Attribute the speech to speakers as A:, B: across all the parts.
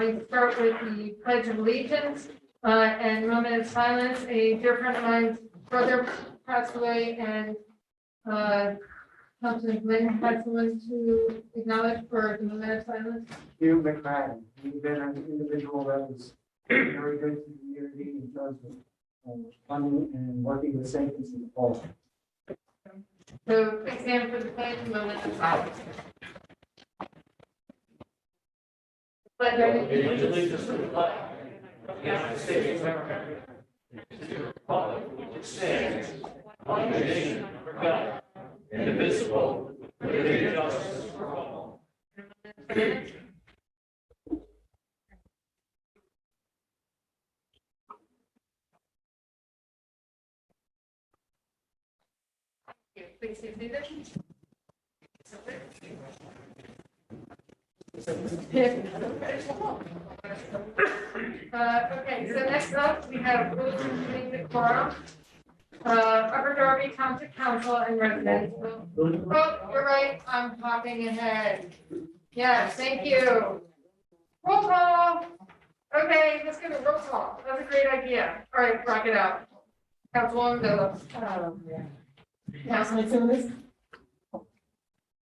A: we start with the Pledge of Allegiance and moment of silence. A dear friend of mine's brother passed away, and Councilman Lynn had someone to acknowledge for the moment of silence.
B: Hugh McMahon, he's been an individual that was very good to the community in terms of funding and working with safety and all.
A: So please stand for the pledge and moment of silence. Pledge
C: Allegiance to the flag of the United States of America, to the republic which stands one nation under God, indivisible, with liberty and justice for all.
A: Please be seated. Okay, so next up, we have rules and committee quorum. Upper Darby Township Council and residents. Oh, you're right, I'm hopping ahead. Yes, thank you. Roll call. Okay, let's give a roll call. That's a great idea. All right, rock it out. Councilwoman Phillips.
D: Councilman Tunis,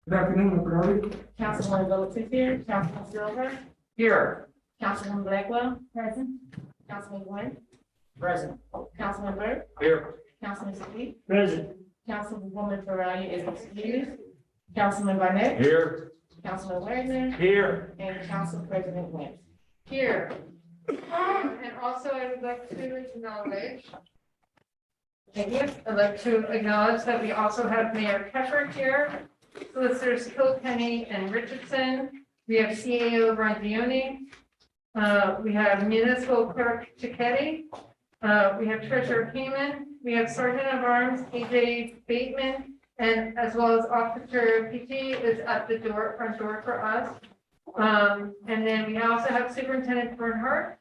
B: Good afternoon, everybody.
D: Councilman Phillips here, Councilman Silver,
A: Here.
D: Councilman Blackwell, present, Councilman Wynn,
B: Present.
D: Councilman Burke,
B: Here.
D: Councilman Sweet,
B: Present.
D: Councilwoman Ferrari is excused, Councilman Barnett,
B: Here.
D: Councilman Wagner,
B: Here.
D: and Council President Wynn.
A: Here. And also I would like to acknowledge. Thank you. I'd like to acknowledge that we also have Mayor Keffer here, solicitors Kilkenny and Richardson. We have CAO Rondioni. We have municipal clerk Cicchetti. We have treasurer Heyman. We have sergeant of arms AJ Bateman, and as well as officer PG is at the door, front door for us. And then we also have Superintendent Bernhardt.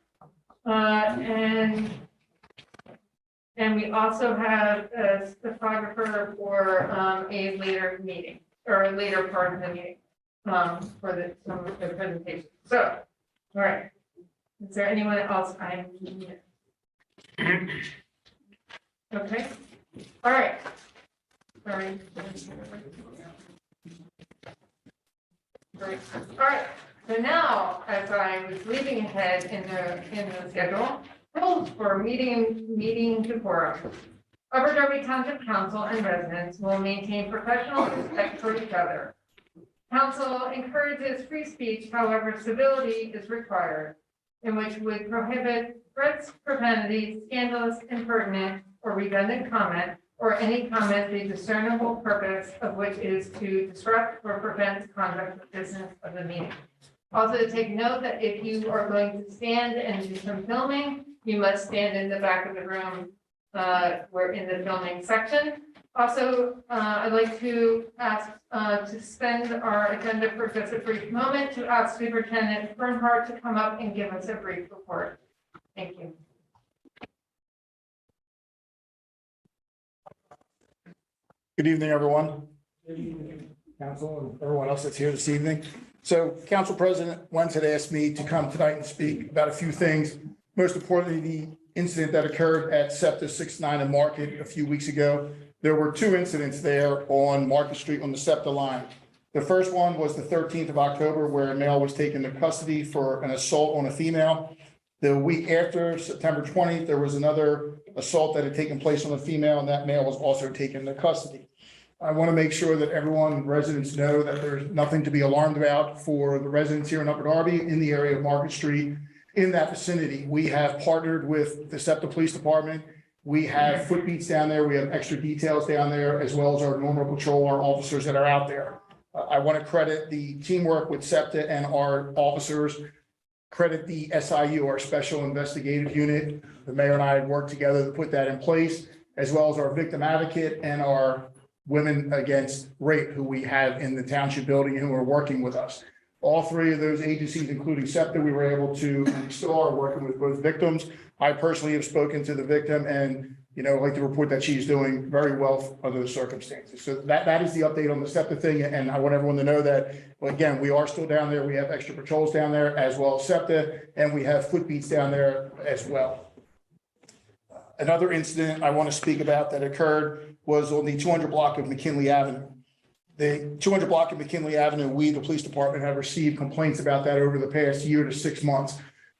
A: And we also have a photographer for a later meeting or a later part of the meeting for some of the presentation. So, all right. Is there anyone else I need? Okay. All right. Sorry. Great. All right. So now, as I was leaving ahead in the schedule, rules for meeting decorum. Upper Darby Township Council and residents will maintain professional respect for each other. Council encourages free speech, however, civility is required, in which would prohibit threats, profanity, scandalous, impertinent, or redundant comment, or any comment the discernible purpose of which is to disrupt or prevent conduct of business of the meeting. Also, take note that if you are going to stand and do some filming, you must stand in the back of the room. We're in the filming section. Also, I'd like to ask to suspend our agenda for just a brief moment to ask Superintendent Bernhardt to come up and give us a brief report. Thank you.
E: Good evening, everyone. Good evening, Council and everyone else that's here this evening. So Council President Wentz had asked me to come tonight and speak about a few things. Most importantly, the incident that occurred at SEPTA 69 and Market a few weeks ago. There were two incidents there on Market Street on the SEPTA line. The first one was the 13th of October, where a male was taken into custody for an assault on a female. The week after, September 20th, there was another assault that had taken place on a female, and that male was also taken into custody. I want to make sure that everyone, residents, know that there's nothing to be alarmed about for the residents here in Upper Darby in the area of Market Street. In that vicinity, we have partnered with the SEPTA Police Department. We have footbeats down there. We have extra details down there, as well as our normal patrol, our officers that are out there. I want to credit the teamwork with SEPTA and our officers, credit the SIU, our Special Investigative Unit. The mayor and I had worked together to put that in place, as well as our victim advocate and our Women Against Rape, who we have in the township building and who are working with us. All three of those agencies, including SEPTA, we were able to, and still are working with both victims. I personally have spoken to the victim, and I'd like to report that she's doing very well under the circumstances. So that is the update on the SEPTA thing, and I want everyone to know that, well, again, we are still down there. We have extra patrols down there as well as SEPTA, and we have foot beats down there as well. Another incident I want to speak about that occurred was on the 200 block of McKinley Avenue. The 200 block of McKinley Avenue, we, the police department, have received complaints about that over the past year to 6 months.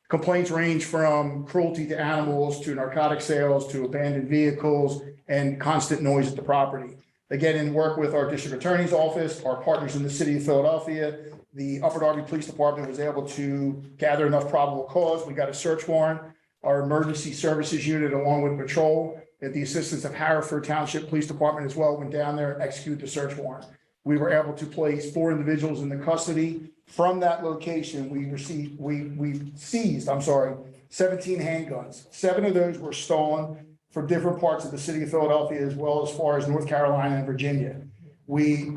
E: Complaints range from cruelty to animals, to narcotic sales, to abandoned vehicles, and constant noise at the property. Again, in work with our district attorney's office, our partners in the city of Philadelphia, the Upper Darby Police Department was able to gather enough probable cause. We got a search warrant. Our emergency services unit, along with patrol, at the assistance of Hereford Township Police Department as well, went down there and executed the search warrant. We were able to place 4 individuals in the custody. From that location, we seized 17 handguns. 7 of those were stolen from different parts of the city of Philadelphia, as well as far as North Carolina and Virginia. We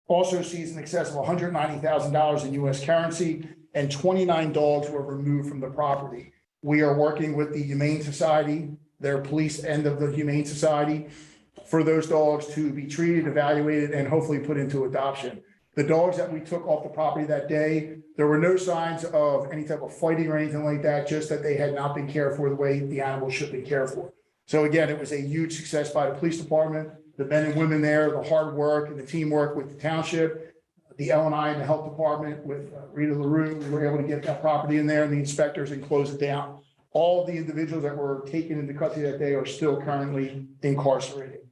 E: also seized in excess of $190,000 in U.S. currency, and 29 dogs were removed from the property. We are working with the Humane Society, their police end of the Humane Society, for those dogs to be treated, evaluated, and hopefully put into adoption. The dogs that we took off the property that day, there were no signs of any type of fighting or anything like that, just that they had not been cared for the way the animals should be cared for. So again, it was a huge success by the police department, the men and women there, the hard work and the teamwork with the township, the L&I and the health department with Rita LaRue. We were able to get that property in there and the inspectors and close it down. All of the individuals that were taken into custody that day are still currently incarcerated.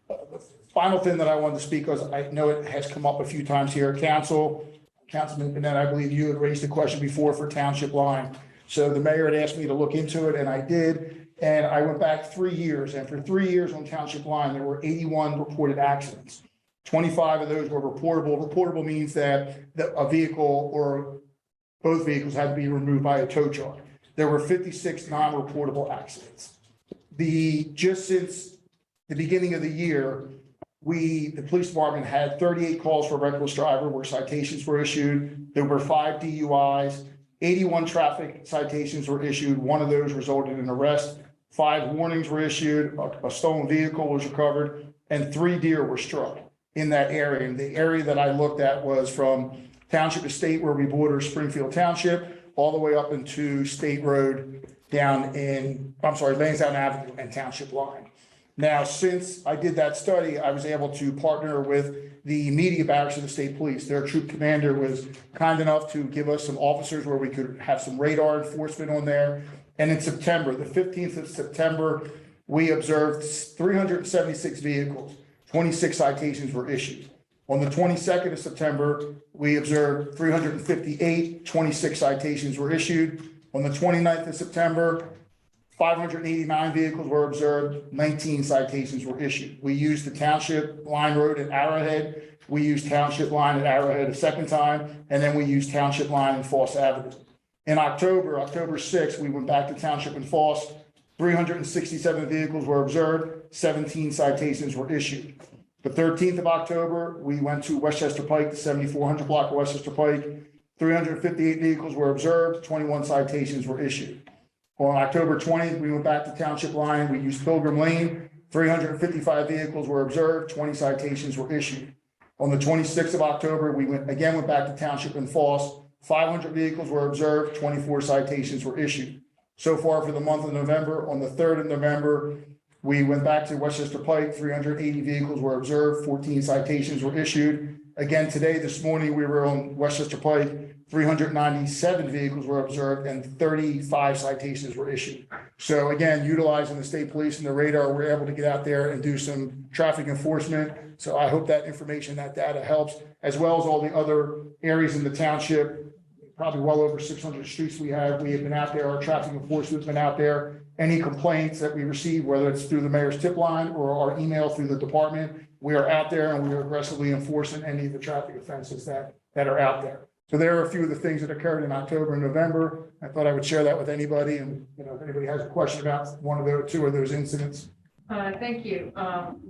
E: The final thing that I wanted to speak, because I know it has come up a few times here, Councilman Bennett, I believe you had raised a question before for Township line. So the mayor had asked me to look into it, and I did. And I went back 3 years, and for 3 years on Township line, there were 81 reported accidents. 25 of those were reportable. Reportable means that a vehicle or both vehicles had to be removed by a tow truck. There were 56 non-reportable accidents. Just since the beginning of the year, the police department had 38 calls for reckless driver where citations were issued. There were 5 DUIs, 81 traffic citations were issued. 1 of those resulted in arrest. 5 warnings were issued, a stolen vehicle was recovered, and 3 deer were struck in that area. And the area that I looked at was from Township to State, where we border Springfield Township, all the way up into State Road Lansdowne Avenue and Township line. Now, since I did that study, I was able to partner with the media barracks of the state police. Their troop commander was kind enough to give us some officers where we could have some radar enforcement on there. And in September, the 15th of September, we observed 376 vehicles. 26 citations were issued. On the 22nd of September, we observed 358, 26 citations were issued. On the 29th of September, 589 vehicles were observed, 19 citations were issued. We used the Township Line Road at Arrowhead. We used Township Line at Arrowhead a second time, and then we used Township Line and Foss Avenue. In October 6th, we went back to Township and Foss. 367 vehicles were observed, 17 citations were issued. The 13th of October, we went to Westchester Pike, the 7400 block of Westchester Pike. 358 vehicles were observed, 21 citations were issued. On October 20th, we went back to Township Line. We used Pilgrim Lane. 355 vehicles were observed, 20 citations were issued. On the 26th of October, we went back to Township and Foss. 500 vehicles were observed, 24 citations were issued. So far for the month of November, on the 3rd of November, we went back to Westchester Pike. 380 vehicles were observed, 14 citations were issued. Again, this morning, we were on Westchester Pike. 397 vehicles were observed and 35 citations were issued. So again, utilizing the state police and the radar, we're able to get out there and do some traffic enforcement. So I hope that information, that data helps, as well as all the other areas in the township, probably well over 600 streets we have. We have been out there, our traffic enforcement has been out there. Any complaints that we receive, whether it's through the mayor's tip line or our email through the department, we are out there and we are aggressively enforcing any of the traffic offenses that are out there. So there are a few of the things that occurred in October and November. I thought I would share that with anybody, and if anybody has a question about one of those, 2 of those incidents.
A: Thank you.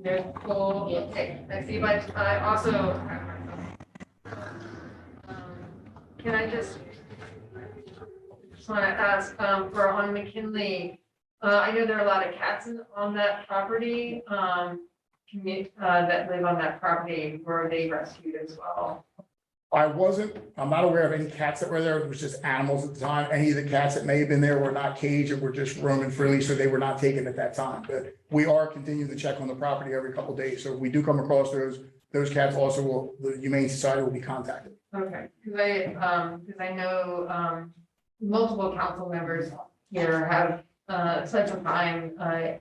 A: Nicole, I see, but I also, can I just want to ask, for on McKinley, I know there are a lot of cats on that property, that live on that property. Were they rescued as well?
E: I'm not aware of any cats that were there. It was just animals at the time. Any of the cats that may have been there were not caged and were just roaming freely, so they were not taken at that time. But we are continuing to check on the property every couple of days. So if we do come across those cats also the Humane Society will be contacted.
A: Okay, because I know, multiple council members here have, spent some time,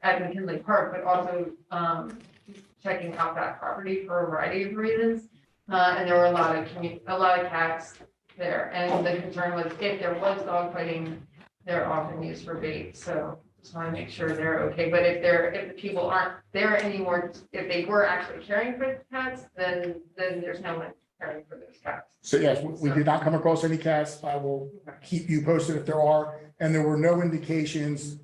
A: at McKinley Park, but also, checking out that property for a variety of reasons. And there were a lot of cats there, and the concern was if there was dog fighting, they're often used for bait, so just want to make sure they're okay. But if the people aren't there anymore, if they were actually caring for the cats, then there's no one caring for those cats.
E: So yes, we did not come across any cats. I will keep you posted if there are. And there were no indications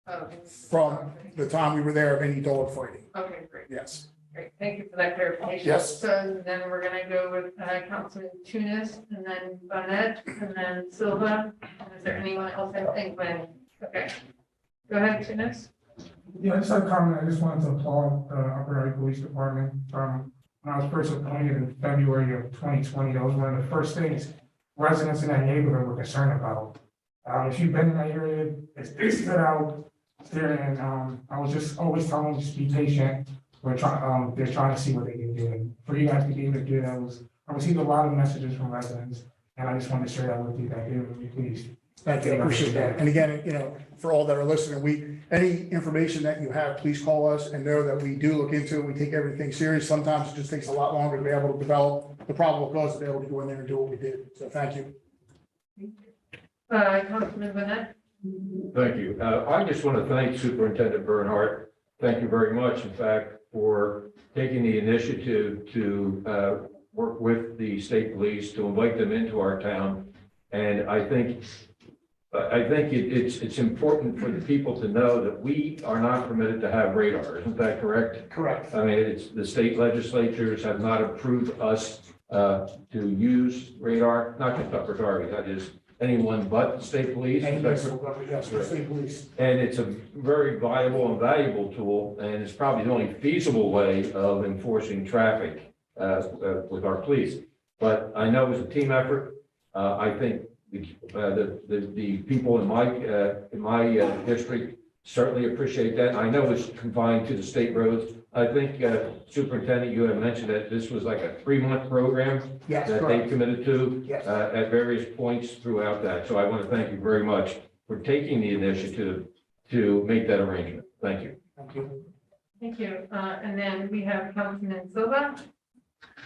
A: Oh,
E: from the time we were there of any dog fighting.
A: okay, great.
E: Yes.
A: Great, thank you for that clarification.
E: Yes.
A: So then we're gonna go with Councilman Tunis, and then Bonnet, and then Silva. Is there anyone else I think when, okay. Go ahead, Tunis.
F: Yeah, I just had a comment. I just wanted to applaud the Upper Darby Police Department. When I was first appointed in February of 2020, that was one of the first things residents in that neighborhood were concerned about. If you've been in that area, it's stood out there, and I was just always telling them, just be patient. They're trying to see what they can do, and for you guys to be able to do that I received a lot of messages from residents, and I just wanted to share that with you, that they were really pleased.
E: Thank you, I appreciate that. And again, for all that are listening, any information that you have, please call us and know that we do look into it. We take everything serious. Sometimes it just takes a lot longer to be able to develop the probable cause to be able to go in there and do what we did. So thank you.
A: Councilman Bonnet.
C: Thank you. I just want to thank Superintendent Bernhardt. Thank you very much, in fact, for taking the initiative to work with the state police to invite them into our town. And I think it's important for the people to know that we are not permitted to have radar. Isn't that correct?
E: Correct.
C: I mean, it's the state legislatures have not approved us to use radar, not just Upper Darby, that is anyone but the state police.
E: And
C: Is that
E: yes,
C: correct?
E: yes, the state police.
C: And it's a very viable and valuable tool, and it's probably the only feasible way of enforcing traffic with our police. But I know it's a team effort. I think the people in my district certainly appreciate that. I know it's confined to the state roads. I think Superintendent, you had mentioned that this was like a 3-month program
E: Yes,
C: that they
E: correct.
C: committed to
E: Yes.
C: at various points throughout that. So I want to thank you very much for taking the initiative to make that arrangement. Thank you.
E: Thank you.
A: Thank you. And then we have Councilman Silva.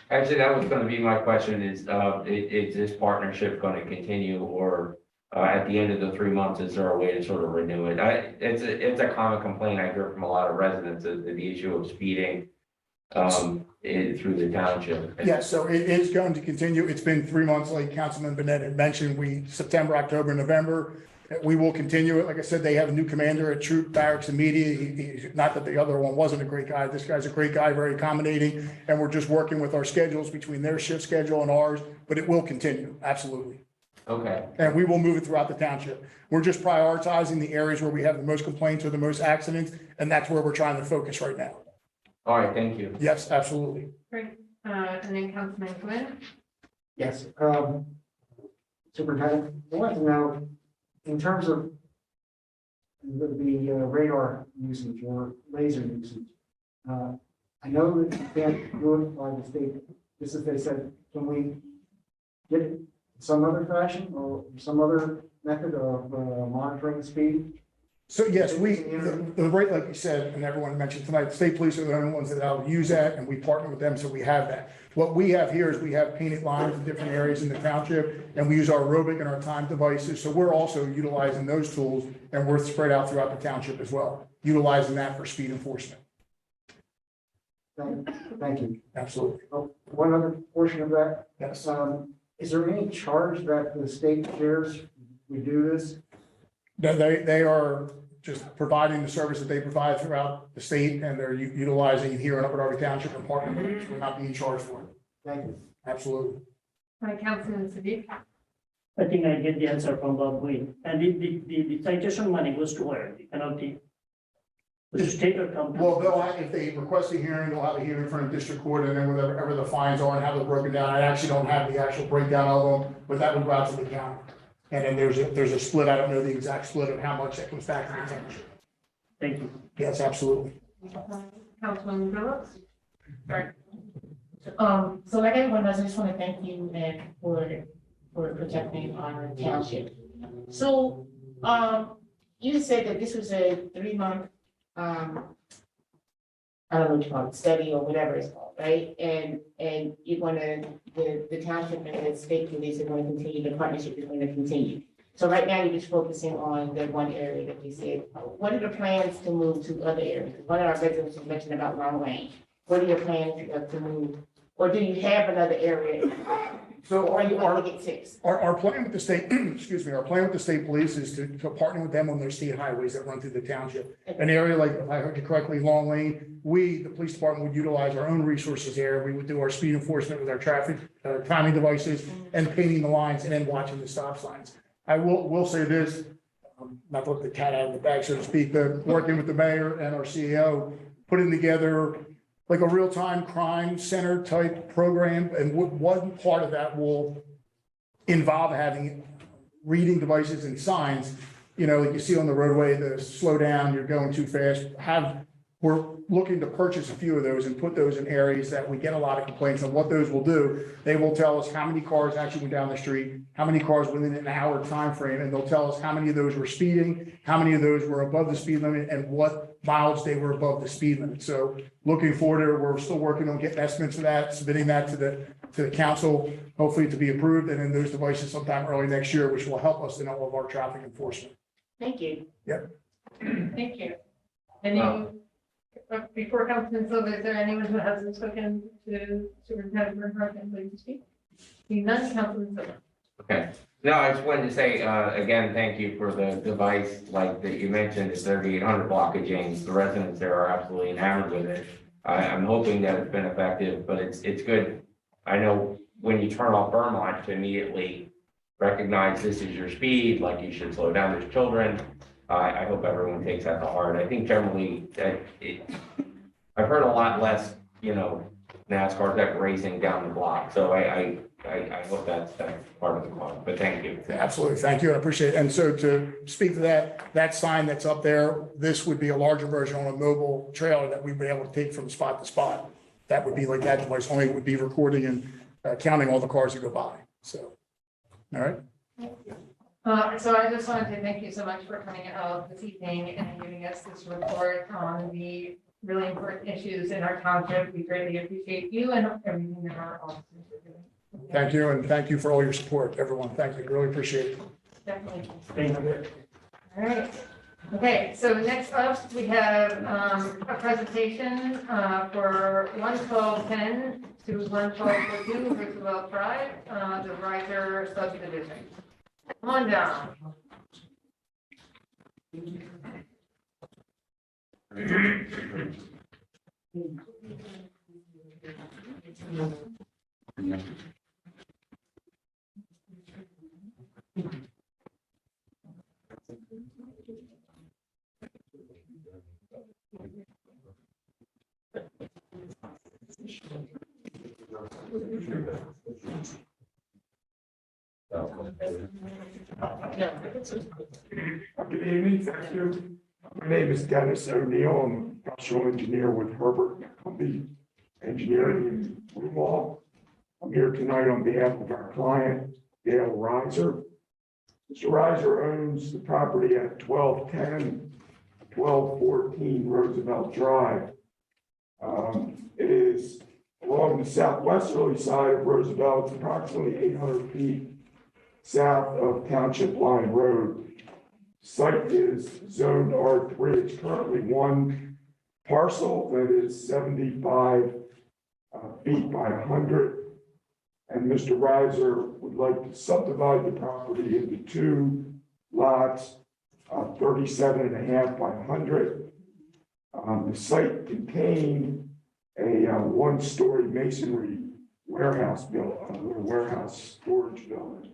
G: Actually, that was gonna be my question is this partnership gonna continue or at the end of the 3 months, is there a way to sort of renew it? It's a common complaint I hear from a lot of residents, the issue of speeding through the township.
E: Yes, so it is going to continue. It's been 3 months, like Councilman Bennett had mentioned, September, October, November. We will continue it. Like I said, they have a new commander at Troop Barracks and Media. Not that the other one wasn't a great guy. This guy's a great guy, very accommodating. And we're just working with our schedules between their shift schedule and ours, but it will continue, absolutely.
G: Okay,
E: And we will move it throughout the township. We're just prioritizing the areas where we have the most complaints or the most accidents, and that's where we're trying to focus right now.
G: all right, thank you.
E: Yes, absolutely.
A: Great. And then Councilman Quinn.
B: Yes, Superintendent, I want to know, in terms of the radar usage or laser usage, I know that you can't do it by the state, just as they said, can we get it some other fashion or some other method of monitoring the speed?
E: So yes, the rate, like you said, and everyone mentioned tonight, the state police are the only ones that will use that, and we partner with them, so we have that. What we have here is we have painted lines in different areas in the township, and we use our aerobic and our time devices, so we're also utilizing those tools, and we're spread out throughout the township as well, utilizing that for speed enforcement.
B: Thank you.
E: Absolutely.
B: One other portion of that,
E: Yes.
B: is there any charge that the state shares we do this?
E: No, they are just providing the service that they provide throughout the state, and they're utilizing it here in Upper Darby Township and partnering with us. We're not being charged for it.
B: Thank you.
E: Absolutely.
A: Councilman Siddiq.
H: I think I get the answer from Bob Wayne. And the citation money goes to where? The penalty? The state or county?
E: Well, if they request a hearing, they'll have a hearing in front of district court, and then whatever the fines are and how they're broken down. I actually don't have the actual breakdown of them, but that would go out to the county. And then there's a split, I don't know the exact split of how much that comes back to the township.
H: Thank you.
E: Yes, absolutely.
A: Councilman Phillips? Sorry.
D: So like everyone else, I just want to thank you, Nick, for protecting our township. So, you said that this was a 3-month, I don't know what you call it, study or whatever it's called, right? And you're gonna, the township and the state police are gonna continue, the partnership is gonna continue. So right now, you're just focusing on the one area that we said. What are the plans to move to other areas? One of our residents was mentioned about Long Range. What are your plans to move? Or do you have another area?
E: So
D: Or you want
E: our,
D: to get 6?
E: our plan with the state, excuse me, our plan with the state police is to partner with them on their state highways that run through the township. An area like, if I heard you correctly, Long Lane, we, the police department, would utilize our own resources there. We would do our speed enforcement with our traffic timing devices and painting the lines and then watching the stop signs. I will say this, not to let the cat out of the bag, so to speak, but working with the mayor and our CEO, putting together like a real-time crime center type program, and one part of that will involve having reading devices and signs, you know, like you see on the roadway, the slow down, you're going too fast. We're looking to purchase a few of those and put those in areas that we get a lot of complaints on. What those will do, they will tell us how many cars actually went down the street, how many cars within an hour time frame, and they'll tell us how many of those were speeding, how many of those were above the speed limit, and what mileage they were above the speed limit. So looking forward to, we're still working on getting estimates for that, submitting that to the council, hopefully to be approved, and then those devices sometime early next year, which will help us in all of our traffic enforcement.
D: Thank you.
A: Thank you. Before Councilman Silva, is there anyone who hasn't spoken to Superintendent Bernhardt and would like to speak? Seeing none, Councilman Silva.
G: Okay, no, I just wanted to say, again, thank you for the device, like that you mentioned, the 3800 block of James. The residents there are absolutely enamored with it. I'm hoping that it's been effective, but it's good. I know when you turn off Vermont to immediately recognize this is your speed, like you should slow down, there's children. I hope everyone takes that to heart. I think generally I've heard a lot less, you know, NASCAR that racing down the block. So I hope that's part of the call, but thank you.
E: Absolutely. Thank you. I appreciate it. And so to speak to that sign that's up there, this would be a larger version on a mobile trailer that we'd be able to take from spot to spot. That would be like that device, only would be recording and counting all the cars that go by. So, all right.
A: So I just wanted to thank you so much for coming out this evening and giving us this report on the really important issues in our township. We greatly appreciate you and everything that our officers are doing.
E: Thank you. And thank you for all your support, everyone. Thank you. Really appreciate it.
A: Definitely.
H: Thank you.
A: All right. Okay, so next up, we have a presentation for 11210 to 11242 Roosevelt Drive, the Riser subdivision. Come on down.
I: Good evening, thank you. My name is Dennis O'Neill. I'm a structural engineer with Herbert Company Engineering in Broomall. I'm here tonight on behalf of our client, Dale Reiser. Mr. Reiser owns the property at 1210, 1214 Roosevelt Drive. It is along the southwesterly side of Roosevelt. It's approximately 800 feet south of Township Line Road. Site is zoned R3. It's currently one parcel that is 75 feet by 100. And Mr. Reiser would like to subdivide the property into 2 lots, 37.5 by 100. The site contained a 1-story masonry warehouse building, warehouse storage building.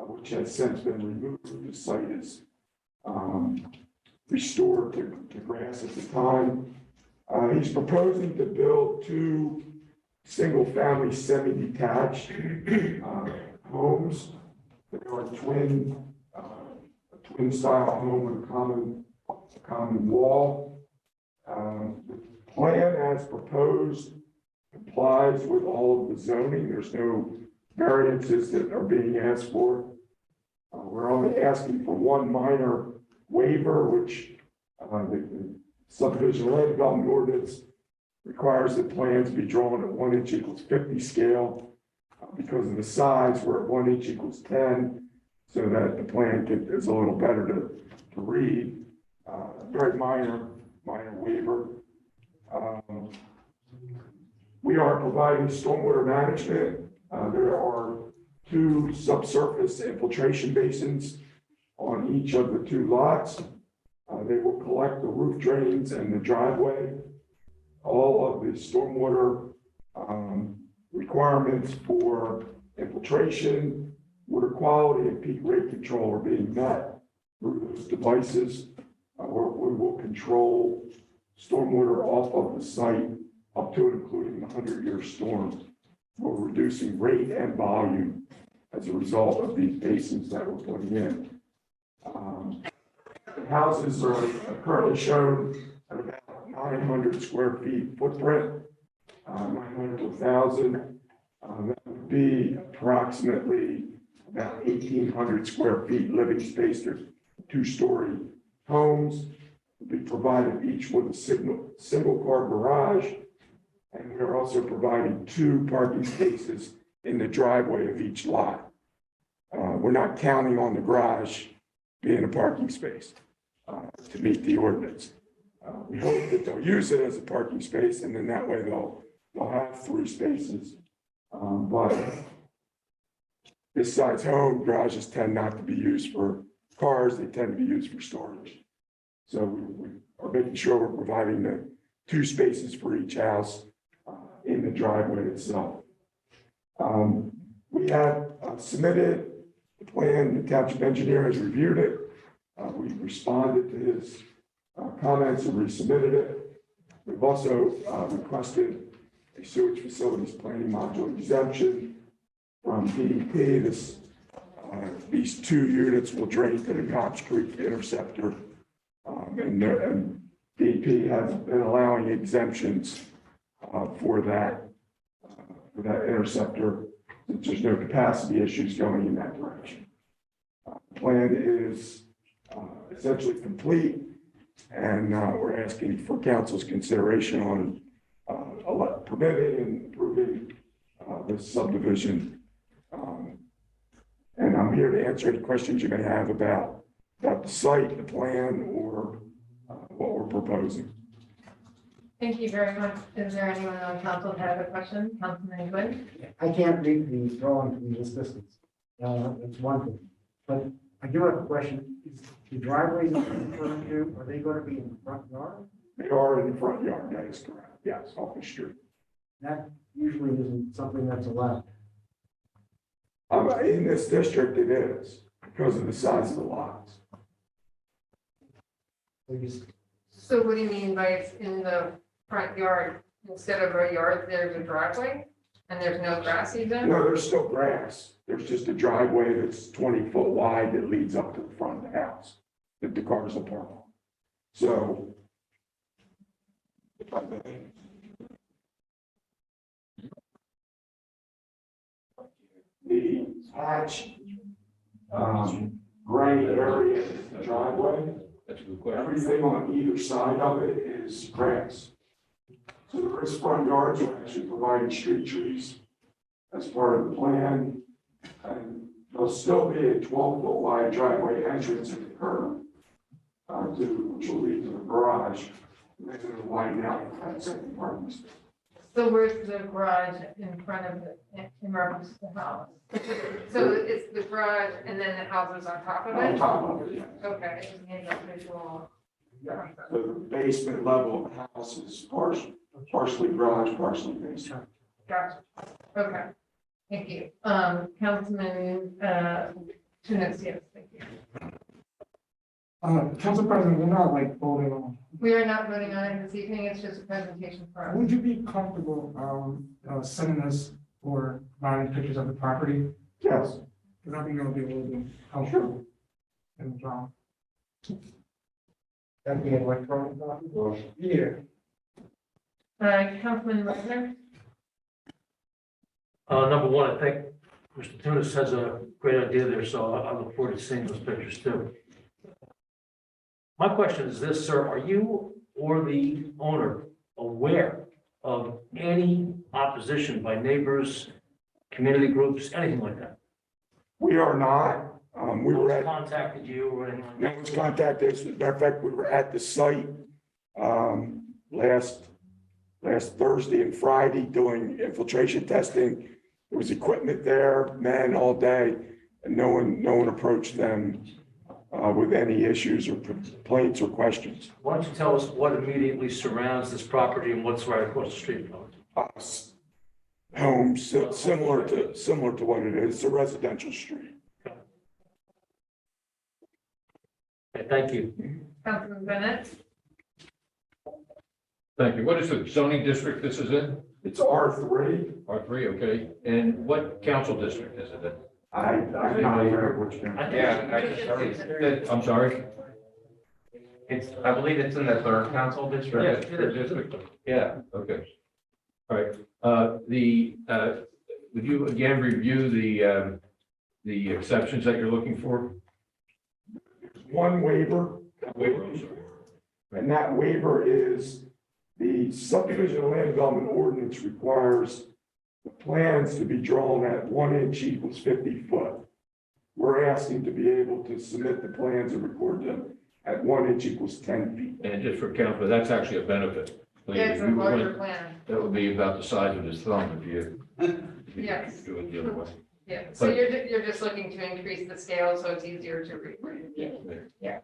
I: which has since been removed. The site is restored to grass at the time. He's proposing to build 2 single-family semi-detached homes. They are a twin-style home with a common wall. The plan as proposed complies with all of the zoning. There's no variances that are being asked for. We're only asking for 1 minor waiver, which the subdivision land development ordinance requires that plans be drawn at 1 inch equals 50 scale. Because of the size, we're at 1 inch equals 10, so that the plan is a little better to read. Very minor waiver. We are providing stormwater management. There are 2 subsurface infiltration basins on each of the 2 lots. They will collect the roof drains and the driveway. All of the stormwater requirements for infiltration, water quality, and peak rate control are being met through those devices. We will control stormwater off of the site up to and including the 100-year storm. We're reducing rate and volume as a result of these basins that we're putting in. The houses are currently shown at about 900 square feet footprint, 900 to 1,000. That would be approximately about 1,800 square feet living space. There's 2-story homes. Will be provided each with a single car garage. And we're also providing 2 parking spaces in the driveway of each lot. We're not counting on the garage being a parking space to meet the ordinance. We hope that they'll use it as a parking space, and then that way they'll have 3 spaces. But this size home, garages tend not to be used for cars, they tend to be used for storage. So we are making sure we're providing the 2 spaces for each house in the driveway itself. We have submitted the plan, the township engineer has reviewed it. We responded to his comments and resubmitted it. We've also requested a sewage facilities planning module exemption from DEP. These 2 units will drain to the Cobbs Creek interceptor. And DEP has been allowing exemptions for that interceptor, since there's no capacity issues going in that direction. The plan is essentially complete, and we're asking for council's consideration on permitting and approving this subdivision. And I'm here to answer any questions you may have about the site, the plan, or what we're proposing.
A: Thank you very much. Is there anyone on council that have a question? Councilman Quinn?
B: I can't read the drawing from this distance. That's one thing. But I do have a question. Is the driveways that you're referring to, are they going to be in the front yard?
I: They are in the front yard, that is correct. Yes, off the street.
B: That usually isn't something that's allowed.
I: In this district, it is because of the size of the lots.
A: So what do you mean by it's in the front yard? Instead of a yard, there's a driveway and there's no grass even?
I: No, there's still grass. There's just a driveway that's 20 foot wide that leads up to the front of the house that the cars will park on. So the hatch gray area is the driveway.
G: That's a good question.
I: Everything on either side of it is grass. So there is front yards, we're actually providing street trees as part of the plan. And there'll still be a 12-foot wide driveway entrance at the curb, which will lead to the garage. And then it'll widen out for that second parking space.
A: So where's the garage in front of it, in reference to the house? So it's the garage and then the house is on top of
I: On
A: it?
I: top of it, yes.
A: Okay, it's an individual.
I: Yeah. So the basement level of the house is partially garage, partially basement.
A: Gotcha. Okay. Thank you. Councilman, Two notes, yes, thank you.
F: Council President, we're not like voting on.
A: We are not voting on it this evening, it's just a presentation for us.
F: Would you be comfortable, sending us or providing pictures of the property?
I: Yes.
F: Because I think it'll be a little bit helpful in the job.
B: That'd be an electronic copy?
F: Yeah.
A: Councilman Rosner?
C: Number one, I think Mr. Tunis has a great idea there, so I look forward to seeing those pictures too. My question is this, sir, are you or the owner aware of any opposition by neighbors, community groups, anything like that?
I: We are not, we were at,
C: Contacted you or anything like
I: no
C: that?
I: one's contacted us. As a matter of fact, we were at the site, last Thursday and Friday doing infiltration testing. There was equipment there, men all day, and no one approached them with any issues or complaints or questions.
C: Why don't you tell us what immediately surrounds this property and what's right across the street from it?
I: Homes similar to what it is. It's a residential street.
C: Okay, thank you.
A: Councilman Bennett?
J: Thank you. What is the zoning district this is in?
I: It's R3.
J: R3, okay. And what council district is it in?
I: I'm not aware of which one.
G: Yeah, I just,
J: I'm sorry?
G: it's, I believe it's in the third council district.
J: Third district.
G: Yeah.
J: Okay. All right. Would you again review the exceptions that you're looking for?
I: One waiver.
J: Waiver, I'm sorry.
I: And that waiver is the subdivision and land development ordinance requires the plans to be drawn at 1 inch equals 50 foot. We're asking to be able to submit the plans and record them at 1 inch equals 10 feet.
J: And just for council, that's actually a benefit.
A: Yeah, it's a
J: You would
A: larger
J: win-
A: plan,
J: That would be about the size of his thumb if you.
A: Yes.
J: Do it the other way.
A: yeah, so
J: But-
A: you're just looking to increase the scale so it's easier to read. Yeah.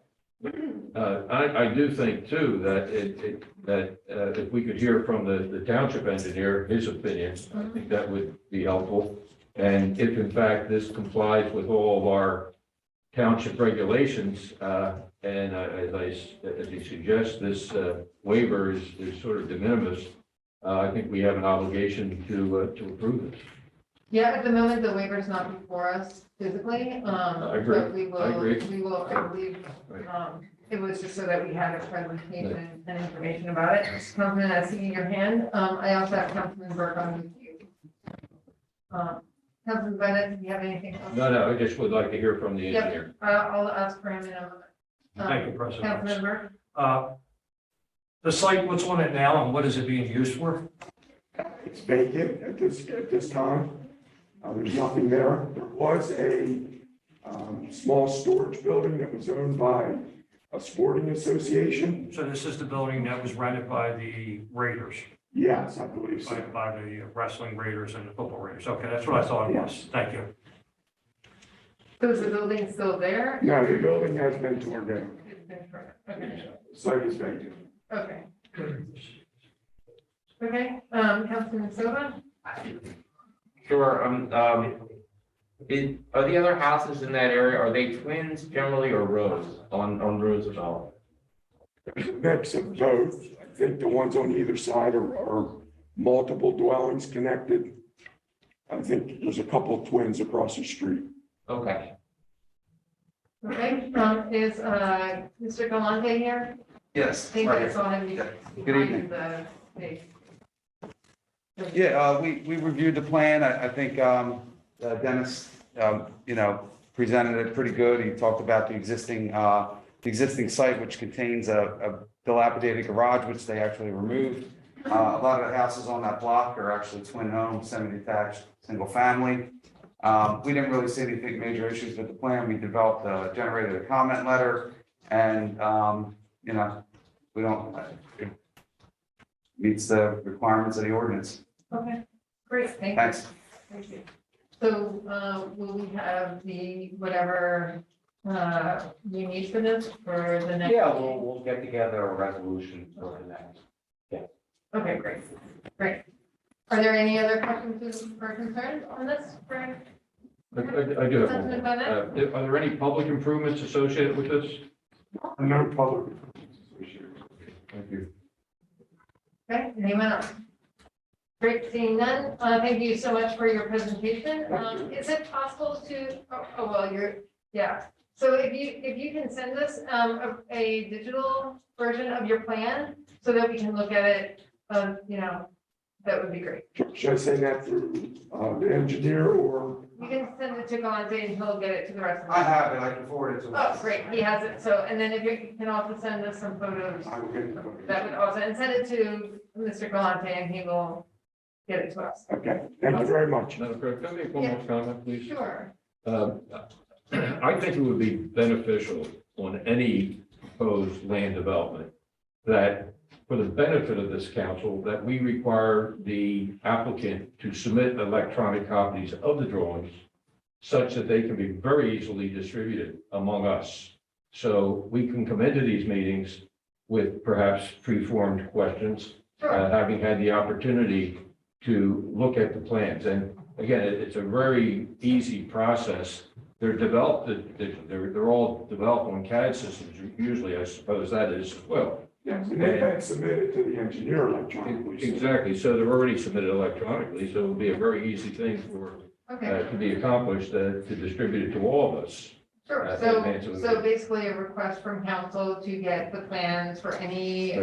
J: I do think too, that if we could hear from the township engineer, his opinion, I think that would be helpful. And if in fact this complies with all of our township regulations, and as he suggests, this waiver is sort of de minimis, I think we have an obligation to approve this.
A: Yeah, at the moment, the waiver's not before us physically,
J: I agree.
A: but we will,
J: I agree.
A: I believe,
J: Right.
A: it was just so that we had a presentation and information about it. Councilman, I see your hand, I also have Councilman Burke on with you. Councilman Bennett, do you have anything else?
J: No, I just would like to hear from the
A: Yep.
J: engineer.
A: I'll ask for him in a moment.
K: Thank you, President.
A: Councilman Burke?
K: The site, what's on it now and what is it being used for?
I: It's vacant at this time. There's nothing there. There was a small storage building that was owned by a sporting association.
K: So this is the building that was rented by the Raiders,
I: Yes, I believe so.
K: by the wrestling Raiders and the football Raiders. Okay, that's what I thought it was. Thank you.
A: So is the building still there?
I: No, the building has been torn down.
A: It's been for- Okay,
I: Site is vacant.
A: okay. Okay, Councilman Silva?
G: Sure, are the other houses in that area, are they twins generally or rows on Roosevelt?
I: There's a mix of both. I think the ones on either side are multiple dwellings connected. I think there's a couple of twins across the street.
G: Okay.
A: Okay, is, Mr. Galante here?
L: Yes.
A: Thank
L: right
A: you,
L: here.
A: so I'm.
L: Good evening.
A: The
L: Yeah, we reviewed the plan. I think Dennis, presented it pretty good. He talked about the existing site, which contains a dilapidated garage, which they actually removed. A lot of the houses on that block are actually twin homes, semi-detached, single family. We didn't really see anything major issues with the plan. We generated a comment letter and, we don't, it meets the requirements of the ordinance.
A: Okay, great, thank you.
L: Thanks.
A: Thank you. So, will we have the, whatever, you need for this, for the next?
G: Yeah, we'll get together a resolution for the next.
A: Okay, great, great. Are there any other questions or concerns on this, Frank?
J: I do have one.
A: Councilman Bennett?
J: Are there any public improvements associated with this?
I: No public.
J: Thank you.
A: Okay, anyone else? Great, seeing none, thank you so much for your presentation. Is it possible to, well, yeah. So if you can send us, a digital version of your plan so that we can look at it, that would be great.
I: Should I send that through the engineer or?
A: You can send it to Galante and he'll get it to the rest of us.
L: I have it, I can forward it to him.
A: Oh, great, he has it, so, and then if you can also send us some photos,
I: I will get it.
A: that would also, and send it to Mr. Galante and he will get it to us.
I: Okay, thank you very much.
J: Madam Clerk, can I make one more comment, please?
A: Sure.
J: I think it would be beneficial on any proposed land development that for the benefit of this council, that we require the applicant to submit electronic copies of the drawings such that they can be very easily distributed among us. So we can come into these meetings with perhaps pre-formed questions, having had the opportunity to look at the plans. And again, it's a very easy process. They're developed, they're all developed on CAD systems, usually, I suppose that is as well.
I: Yes, and they've been submitted to the engineer electronically.
J: Exactly, so they're already submitted electronically, so it'll be a very easy thing for,
A: Okay,
J: to be accomplished, to distribute it to all of us.
A: sure. So basically a request from council to get the plans for any,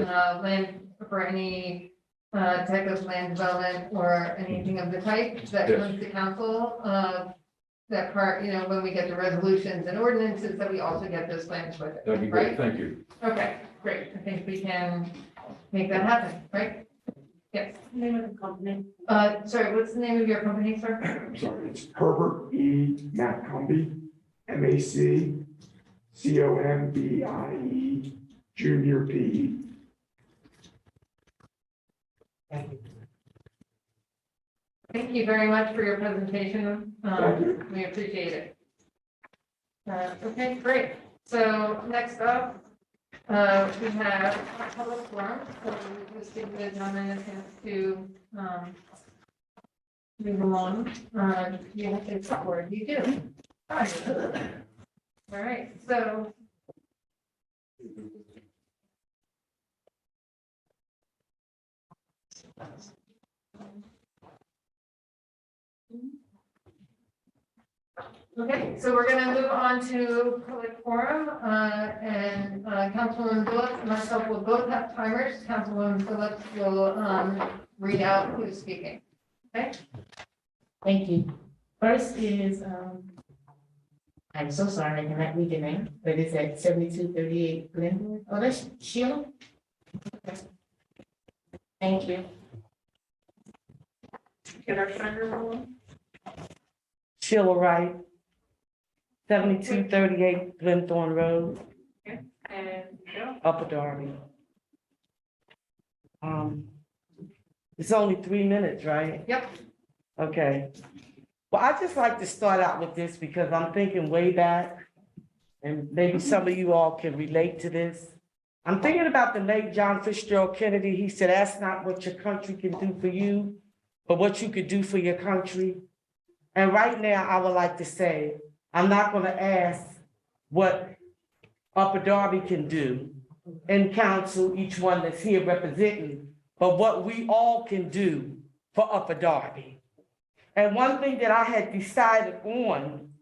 A: type of land development or anything of the type that
J: Yes.
A: comes to council, that part, when we get the resolutions and ordinances, that we also get those plans with
J: That'd be
A: it,
J: great,
A: right?
J: thank you.
A: Okay, great. I think we can make that happen, right? Yes.
D: Name of the company?
A: Sorry, what's the name of your company, sir?
I: I'm sorry, it's Herbert E. Maccombie, MACCOMBIE, Junior PE.
A: Thank you very much for your presentation.
I: Thank you.
A: We appreciate it. Okay, great. So next up, we have a public forum. So we'll just give the gentleman a chance to move along. You have to support, you do. All right, so. Okay, so we're gonna move on to public forum, and Councilwoman Phillips and myself will both have timers. Councilwoman Phillips will read out who's speaking. Okay?
D: Thank you. First is, I'm so sorry, I cannot read your name, but it's at 7238 Glenwood. Oh, that's Sheila? Okay. Thank you.
A: Get our timer rolling.
M: Sheila Wright, 7238 Glenthorne Road,
A: And Joe?
M: Upper Darby. It's only 3 minutes, right?
A: Yep.
M: Okay. Well, I just like to start out with this because I'm thinking way back, and maybe some of you all can relate to this. I'm thinking about the late John Fitzgerald Kennedy. He said, "Ask not what your country can do for you, but what you could do for your country." And right now, I would like to say, I'm not gonna ask what Upper Darby can do in council, each one that's here representing, but what we all can do for Upper Darby. And one thing that I had decided on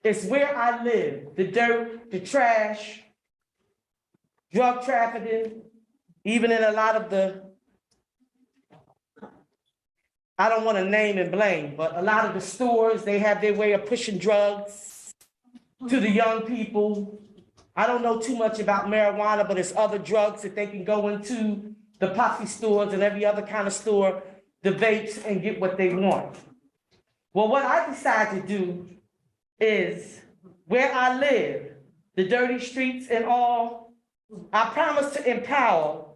M: is where I live, the dirt, the trash, drug trafficking, even in a lot of the, I don't want to name and blame, but a lot of the stores, they have their way of pushing drugs to the young people. I don't know too much about marijuana, but it's other drugs that they can go into the poppy stores and every other kind of store, the vapes, and get what they want. Well, what I decided to do is where I live, the dirty streets and all, I promise to empower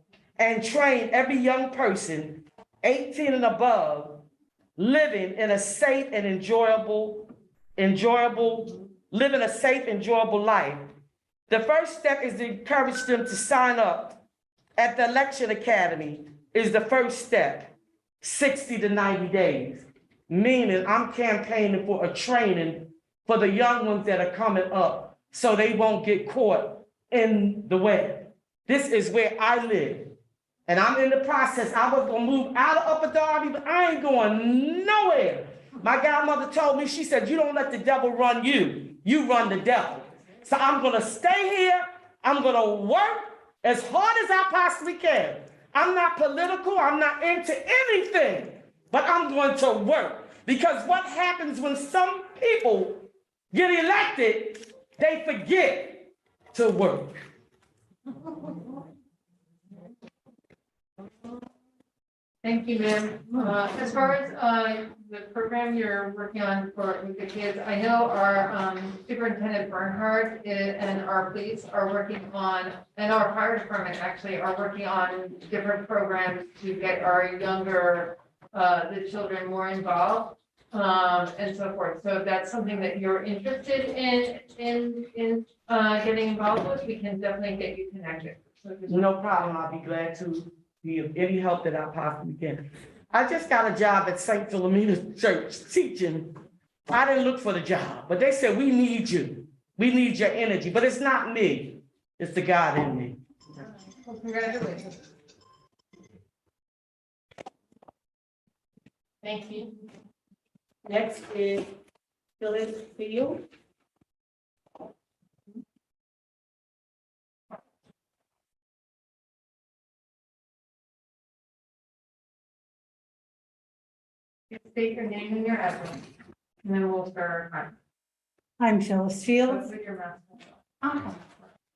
M: and train every young person 18 and above, living in a safe and enjoyable, living a safe, enjoyable life. The first step is to encourage them to sign up at the Election Academy is the first step, 60 to 90 days. meaning I'm campaigning for a training for the young ones that are coming up so they won't get caught in the web. This is where I live. And I'm in the process. I was gonna move out of Upper Darby, but I ain't going nowhere. My godmother told me, she said, you don't let the devil run you, you run the devil. So I'm gonna stay here. I'm gonna work as hard as I possibly can. I'm not political, I'm not into anything, but I'm going to work. Because what happens when some people get elected, they forget to work.
A: Thank you, ma'am. As far as the program you're working on with the kids, I know our Superintendent Bernhardt and our police are working on, and our fire department actually are working on different programs to get our younger, the children more involved, and so forth. So if that's something that you're interested in getting involved with, we can definitely get you connected. So just-
M: No problem, I'll be glad to be of any help that I possibly can. I just got a job at St. Philomena's Church teaching. I didn't look for the job, but they said, we need you. We need your energy, but it's not me. It's the God in me.
A: Well, congratulations.
D: Thank you. Next is Phyllis Field.
A: State your name and your address, and then we'll start our time.
N: I'm Phyllis Fields.
A: Put your mask on.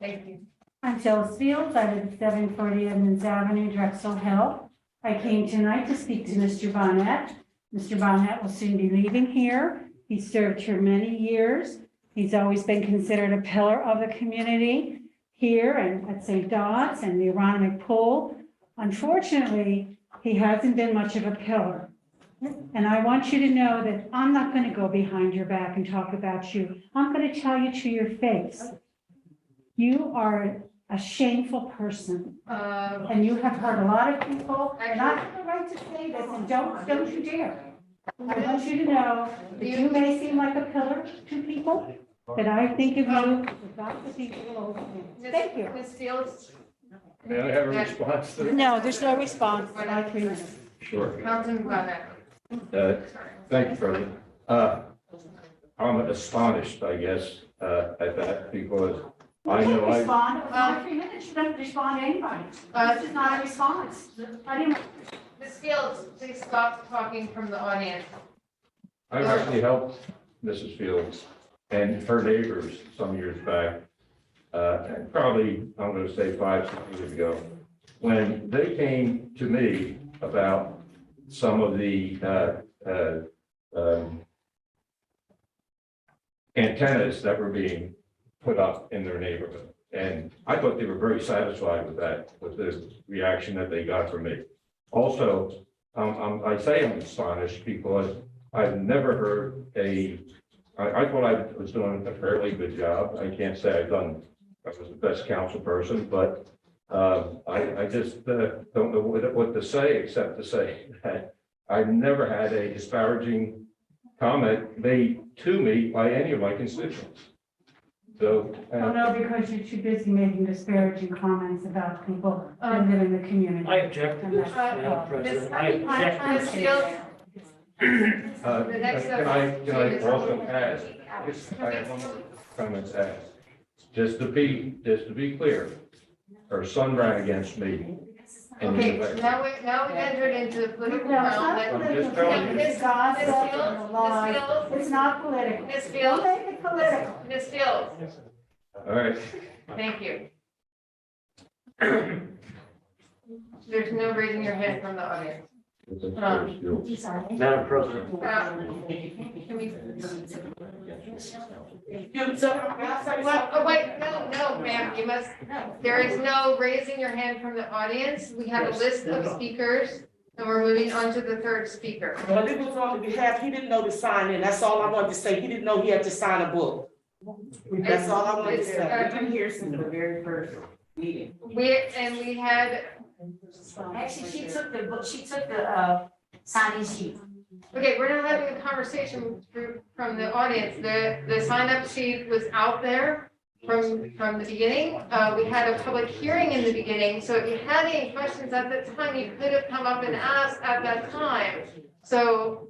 A: Thank you.
N: I'm Phyllis Fields. I live at 740 Edmonds Avenue, Drexel Hill. I came tonight to speak to Mr. Bonnet. Mr. Bonnet will soon be leaving here. He served here many years. He's always been considered a pillar of the community here and at St. Dot's and the Aronimick Pool. Unfortunately, he hasn't been much of a pillar. And I want you to know that I'm not going to go behind your back and talk about you. I'm going to tell you to your face. You are a shameful person. And you have hurt a lot of people. And I have the right to say this, and don't you dare. I want you to know that you may seem like a pillar to people, but I think of you without the people over you. Thank you.
A: Ms. Fields?
J: May I have a response to that?
N: No, there's no response. But I 3 minutes.
J: Sure.
A: Councilman Bonnet.
J: Thank you, President. I'm astonished, I guess, at that because I know I,
N: Respond. It was my 3 minutes. You don't respond to anybody. This is not a response. I didn't.
A: Ms. Fields, please stop talking from the audience.
J: I've actually helped Mrs. Fields and her neighbors some years back. And probably, I'm going to say 5, 6 years ago, when they came to me about some of the antennas that were being put up in their neighborhood. And I thought they were very satisfied with that, with the reaction that they got from me. Also, I say I'm astonished because I've never heard I thought I was doing a fairly good job. I can't say I was the best council person, but I just don't know what to say, except to say that I've never had a disparaging comment made to me by any of my constituents. So.
N: Oh, no, because you're too busy making disparaging comments about people that live in the community.
H: I object to this, Madam President. I object to
A: Ms.
H: this.
A: Fields?
J: Can I also ask, I have one more comment to ask. Just to be clear, her son ran against me. in the
A: Okay,
J: election.
A: now we entered into the political
N: No, it's
A: realm.
N: not
A: that-
N: political.
J: I'm just telling you.
N: It's gossip
A: Ms.
N: and
A: Fields,
N: the lies.
A: Ms. Fields,
N: It's not political.
A: Ms.
N: Don't
A: Fields,
N: make it political.
A: Ms. Fields,
J: All right.
A: thank you. There's no raising your hand from the audience.
H: Madam President.
A: Can we?
M: Well,
A: Oh, wait, no, ma'am, you must, there is no raising your hand from the audience. We have a list of speakers, and we're moving on to the third speaker.
M: But it was on the behalf, he didn't know to sign in, that's all I wanted to say, he didn't know he had to sign a book. That's all I wanted to say.
A: It's,
M: We've been here since the very first meeting.
A: we had,
O: Actually, she took the book, she took the signing sheet.
A: Okay, we're now having a conversation from the audience. The sign up sheet was out there from the beginning. We had a public hearing in the beginning, so if you had any questions at that time, you could have come up and asked at that time. So,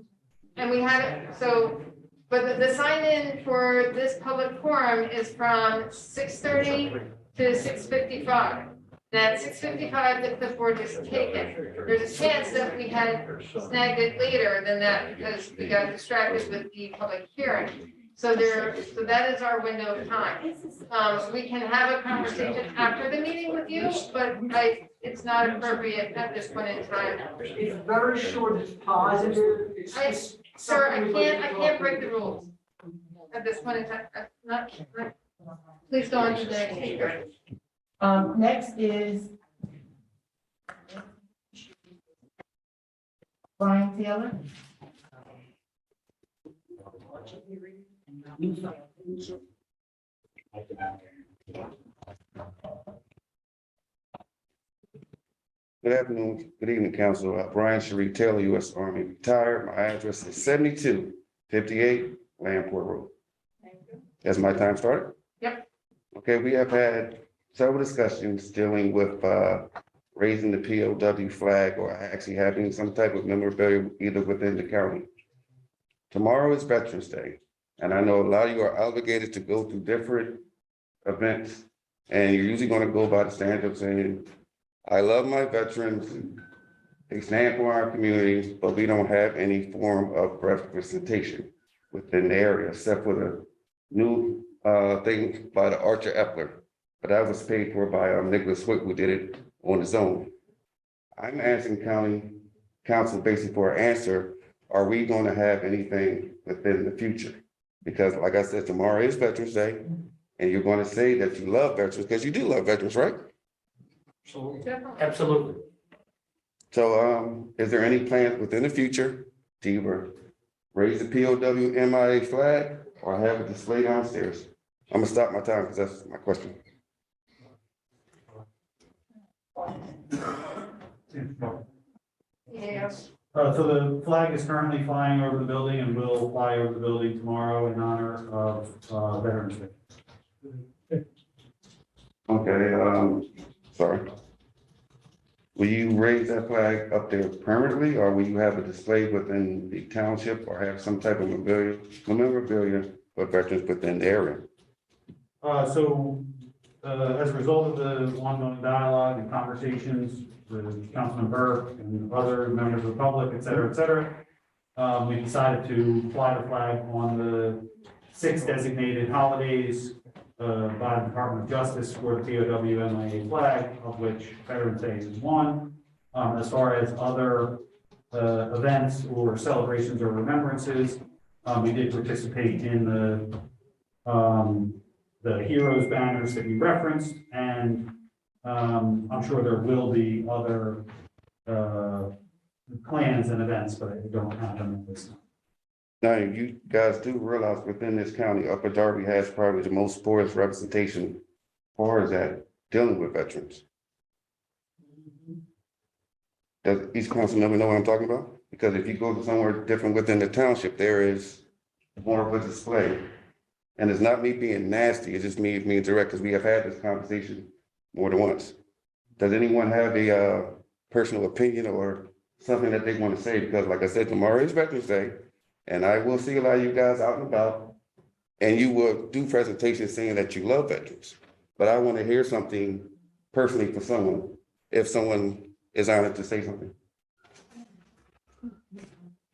A: and we had it, so, but the sign in for this public forum is from 6:30 to 6:55. At 6:55, the clipboard was taken. There's a chance that we had snagged it later than that because we got distracted with the public hearing. So that is our window of time. We can have a conversation after the meeting with you, but it's not appropriate at this point in time.
B: It's very short, it's positive.
A: Sir, I can't break the rules at this point in time. Please go on to the next speaker.
D: Next is Brian Taylor.
L: Good afternoon, good evening, Council. Brian Sharif Taylor, U.S. Army, retired. My address is 7258 Lamport Road. Has my time started?
A: Yep.
L: Okay, we have had several discussions dealing with raising the POW flag or actually having some type of memorabilia either within the county. Tomorrow is Veterans Day, and I know a lot of you are obligated to go to different events, and you're usually going to go by the standard of saying, I love my veterans, they stand for our communities, but we don't have any form of representation within the area, except for the new thing by the Archer Epler. But that was paid for by Nicholas Wick, who did it on his own. I'm asking county council basically for an answer. Are we going to have anything within the future? Because like I said, tomorrow is Veterans Day, and you're going to say that you love veterans because you do love veterans, right?
K: Absolutely.
L: So is there any plans within the future to either raise the POW MIA flag or have a display downstairs? I'm gonna stop my time because that's my question.
A: Yes.
K: So the flag is currently flying over the building and will fly over the building tomorrow in honor of Veterans Day.
L: Okay, sorry. Will you raise that flag up there permanently, or will you have a display within the township or have some type of memorabilia for veterans within the area?
K: As a result of the ongoing dialogue and conversations with Councilman Burke and other members of the public, et cetera, we decided to fly the flag on the 6 designated holidays by the Department of Justice for the POW MIA flag, of which Veterans Day is one. As far as other events or celebrations or remembrances, we did participate in the heroes banners that we referenced, and I'm sure there will be other plans and events, but I don't have them at this time.
L: Now, you guys do realize within this county, Upper Darby has probably the most poorest representation as far as that dealing with veterans. Does each council member know what I'm talking about? Because if you go to somewhere different within the township, there is more of a display. And it's not me being nasty, it's just me being direct, because we have had this conversation more than once. Does anyone have a personal opinion or something that they want to say? Because like I said, tomorrow is Veterans Day. And I will see a lot of you guys out and about, and you will do presentations saying that you love veterans. But I want to hear something personally for someone, if someone is honored to say something.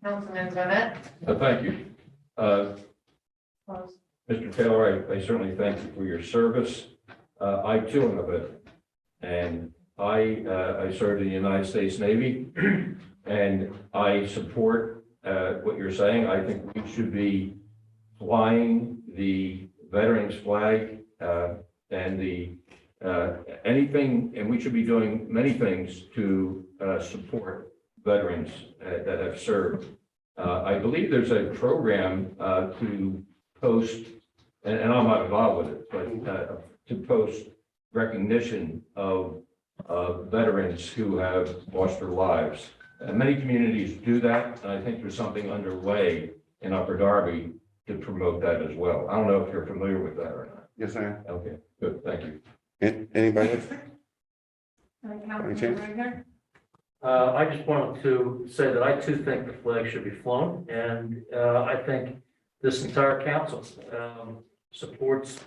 A: Councilman Bennett.
J: Thank you. Mr. Taylor, I certainly thank you for your service. I too am a veteran, and I served in the United States Navy, and I support what you're saying. I think we should be flying the veterans flag and the anything, and we should be doing many things to support veterans that have served. I believe there's a program to post, and I'm not involved with it, but to post recognition of veterans who have lost their lives. Many communities do that, and I think there's something underway in Upper Darby to promote that as well. I don't know if you're familiar with that or not.
L: Yes, I am.
J: Okay, good, thank you.
L: Anybody else?
A: Councilman Reichner?
C: I just wanted to say that I too think the flag should be flown, and I think this entire council supports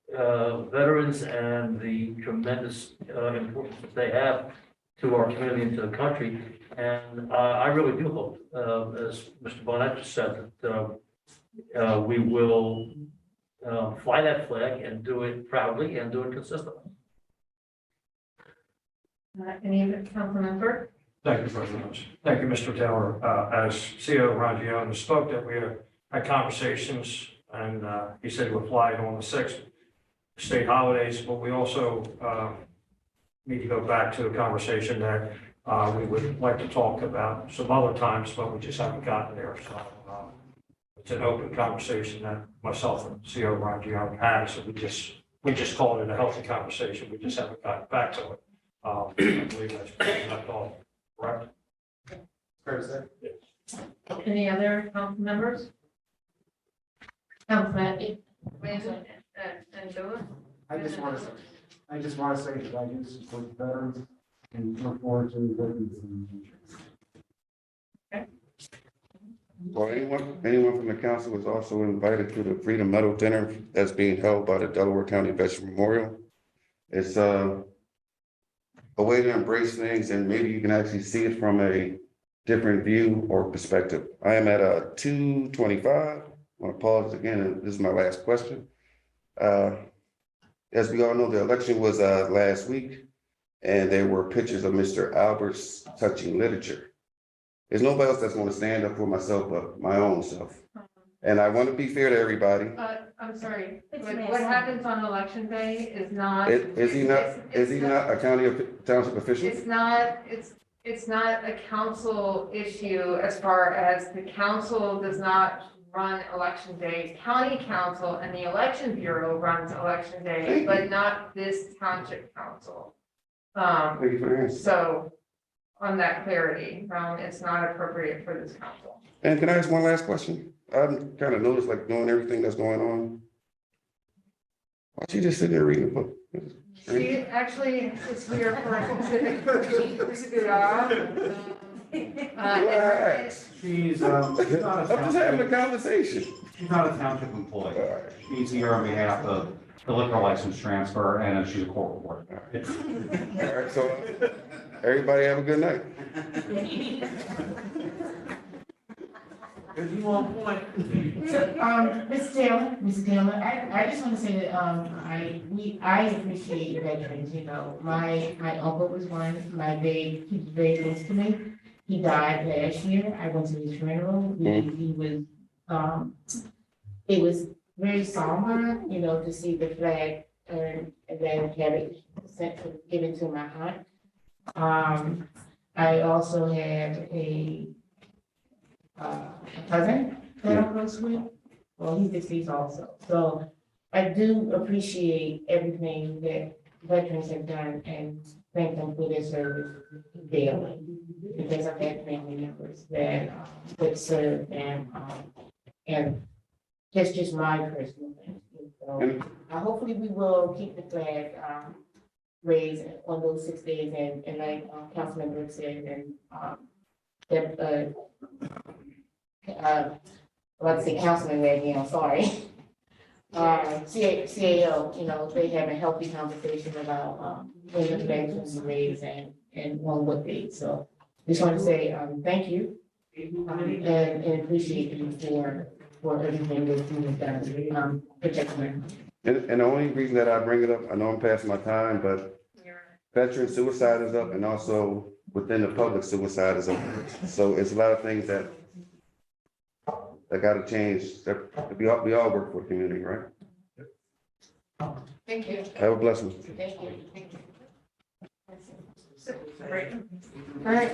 C: veterans and the tremendous importance that they have to our community and to the country. And I really do hope, as Mr. Bonnet just said, that we will fly that flag and do it proudly and do it consistently.
A: Any of the council member?
O: Thank you, President. Thank you, Mr. Taylor. As CEO Rangione spoke, that we have had conversations, and he said he would fly it on the 6th, state holidays, but we also need to go back to a conversation that we would like to talk about some other times, but we just haven't gotten there. So it's an open conversation that myself and CEO Rangione had, so we just called it a healthy conversation. We just haven't gotten back to it. I believe that's all, correct?
A: Any other council members? Councilman Wayne and Lewis?
B: I just want to say that I do support veterans and look forward to veterans in the future.
L: Well, anyone from the council is also invited to the Freedom Medal Dinner that's being held by the Delaware County Veteran Memorial. It's a way to embrace things, and maybe you can actually see it from a different view or perspective. I am at 2:25. I want to pause again, and this is my last question. As we all know, the election was last week, and there were pictures of Mr. Alberts touching literature. There's nobody else that's going to stand up for myself but my own self. And I want to be fair to everybody.
A: I'm sorry,
N: It's
A: what
N: messy.
A: happens on election day is not.
L: Is he not a township official?
A: It's not a council issue as far as the council does not run election day. County council and the election bureau runs election day, but not this township council.
L: Thank you for the answer.
A: So on that clarity, it's not appropriate for this council.
L: And can I ask one last question? I've kind of noticed, like, knowing everything that's going on. Why she just sitting there reading a book?
A: She actually is here for a specific job.
L: Relax.
K: She's not
L: I'm just having a conversation.
K: She's not a township employee. She's here on behalf of the liquor license transfer, and she's a court reporter.
L: All right, so everybody have a good night.
D: So, Mr. Taylor, I just want to say that, I appreciate veterans, you know, my uncle was one, he was very close to me. He died last year, I went to his funeral, he was, it was very somber, you know, to see the flag, and then have it given to my aunt. I also have a cousin that I'm close with. Well, he's deceased also. So I do appreciate everything that veterans have done and thank them for their service daily. Because I've had family members that serve and that's just my personal thing. So hopefully we will keep the flag raised on those 6 days and like Councilman Brooks said, and that let's say Councilman Reggie, I'm sorry. CAO, you know, they have a healthy conversation about when the flags will be raised and on what date. So just want to say thank you and appreciate you for everything that you have done protecting them.
L: And the only reason that I bring it up, I know I'm past my time, but veteran suicide is up, and also within the public suicide is up. So it's a lot of things that got to change. That we all work for the community, right?
A: Thank you.
L: Have a blessing.
A: Thank you. Thank you. All right.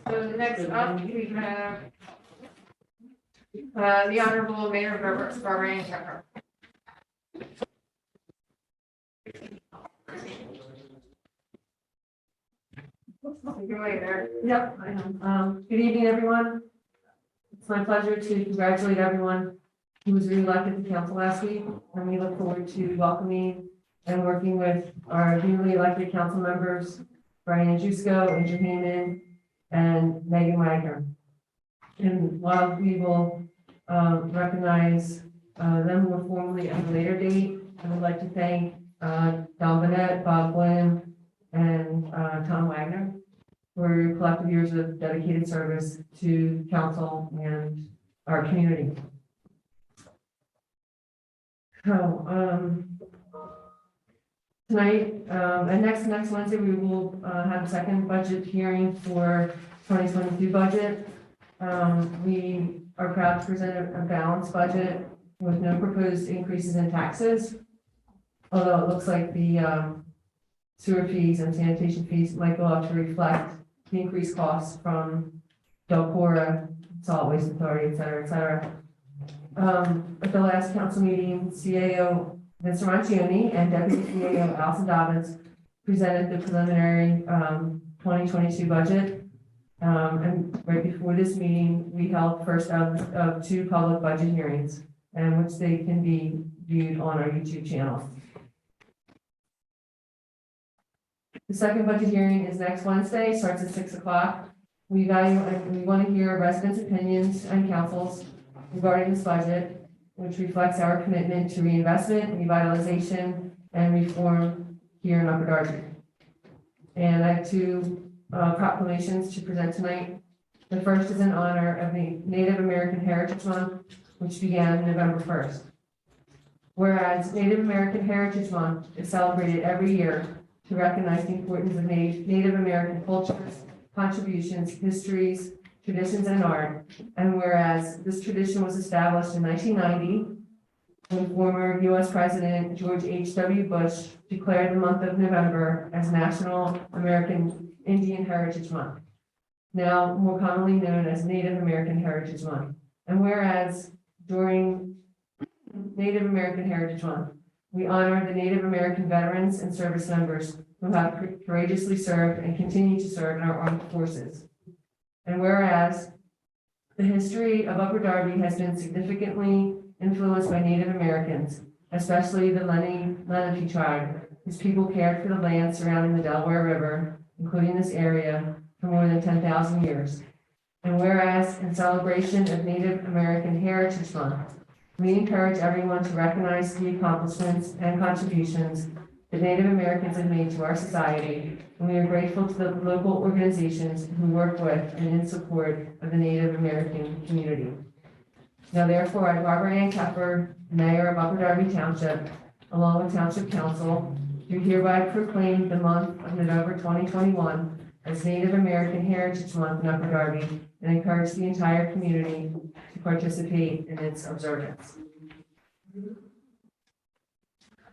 A: So next up, we have the Honorable Mayor Barbara Tucker. you later. Yep, I know. Good evening, everyone. It's my pleasure to congratulate everyone who was reelected to council last week, and we look forward to welcoming and working with our newly elected council members, Brian Jusko, Andrew Heyman, and Megan Wagner. And while we will recognize them more formally at a later date, I would like to thank Don Burnett, Bob Flynn, and Tom Wagner for your collective years of dedicated service to council and our community. So, tonight, and next Wednesday, we will have a second budget hearing for 2022 budget. We are proud to present a balanced budget with no proposed increases in taxes. Although it looks like the sewer fees and sanitation fees might go up to reflect the increased costs from Delcora, Solid Waste Authority, et cetera, et cetera. At the last council meeting, CAO Vincent Rancioni and Deputy CAO Allison Dobbins presented the preliminary 2022 budget. And right before this meeting, we held first of two public budget hearings, and which they can be viewed on our YouTube channel. The second budget hearing is next Wednesday, starts at 6 o'clock. We value and we want to hear residents' opinions and councils regarding this budget, which reflects our commitment to reinvestment, revitalization, and reform here in Upper Darby. And I have two proclamations to present tonight. The first is in honor of the Native American Heritage Month, which began November 1st. Whereas Native American Heritage Month is celebrated every year to recognize the importance of Native American cultures, contributions, histories, traditions, and art. And whereas this tradition was established in 1990, when former U.S. President George H.W. Bush declared the month of November as National American Indian Heritage Month, now more commonly known as Native American Heritage Month. And whereas during Native American Heritage Month, we honor the Native American veterans and service members who have courageously served and continue to serve in our armed forces. And whereas the history of Upper Darby has been significantly influenced by Native Americans, especially the Lenape tribe, whose people cared for the land surrounding the Delaware River, including this area, for more than 10,000 years. And whereas in celebration of Native American Heritage Month, we encourage everyone to recognize the accomplishments and contributions that Native Americans have made to our society, and we are grateful to the local organizations who work with and in support of the Native American community. Now therefore, I, Barbara Ann Kepper, Mayor of Upper Darby Township, along with Township Council, do hereby proclaim the month of November 2021 as Native American Heritage Month in Upper Darby, and encourage the entire community to participate in its observance.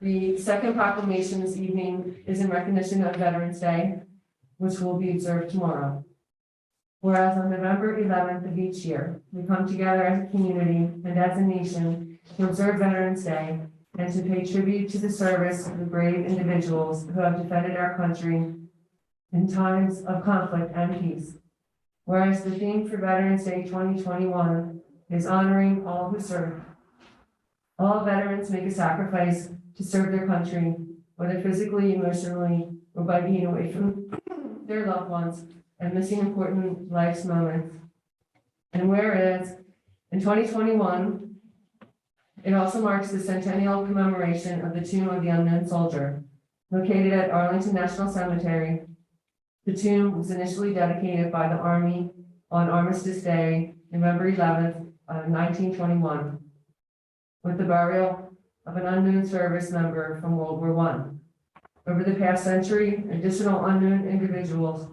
A: The second proclamation this evening is in recognition of Veterans Day, which will be observed tomorrow. Whereas on November 11th of each year, we come together as a community and as a nation to observe Veterans Day and to pay tribute to the service of the brave individuals who have defended our country in times of conflict and peace. Whereas the theme for Veterans Day 2021 is honoring all who serve. All veterans make a sacrifice to serve their country, whether physically, emotionally, or by being away from their loved ones and missing important life's moments. And whereas in 2021, it also marks the centennial commemoration of the Tomb of the Unknown Soldier, located at Arlington National Cemetery. The tomb was initially dedicated by the Army on Armistice Day, November 11th, 1921, with the burial of an unknown service member from World War I. Over the past century, additional unknown individuals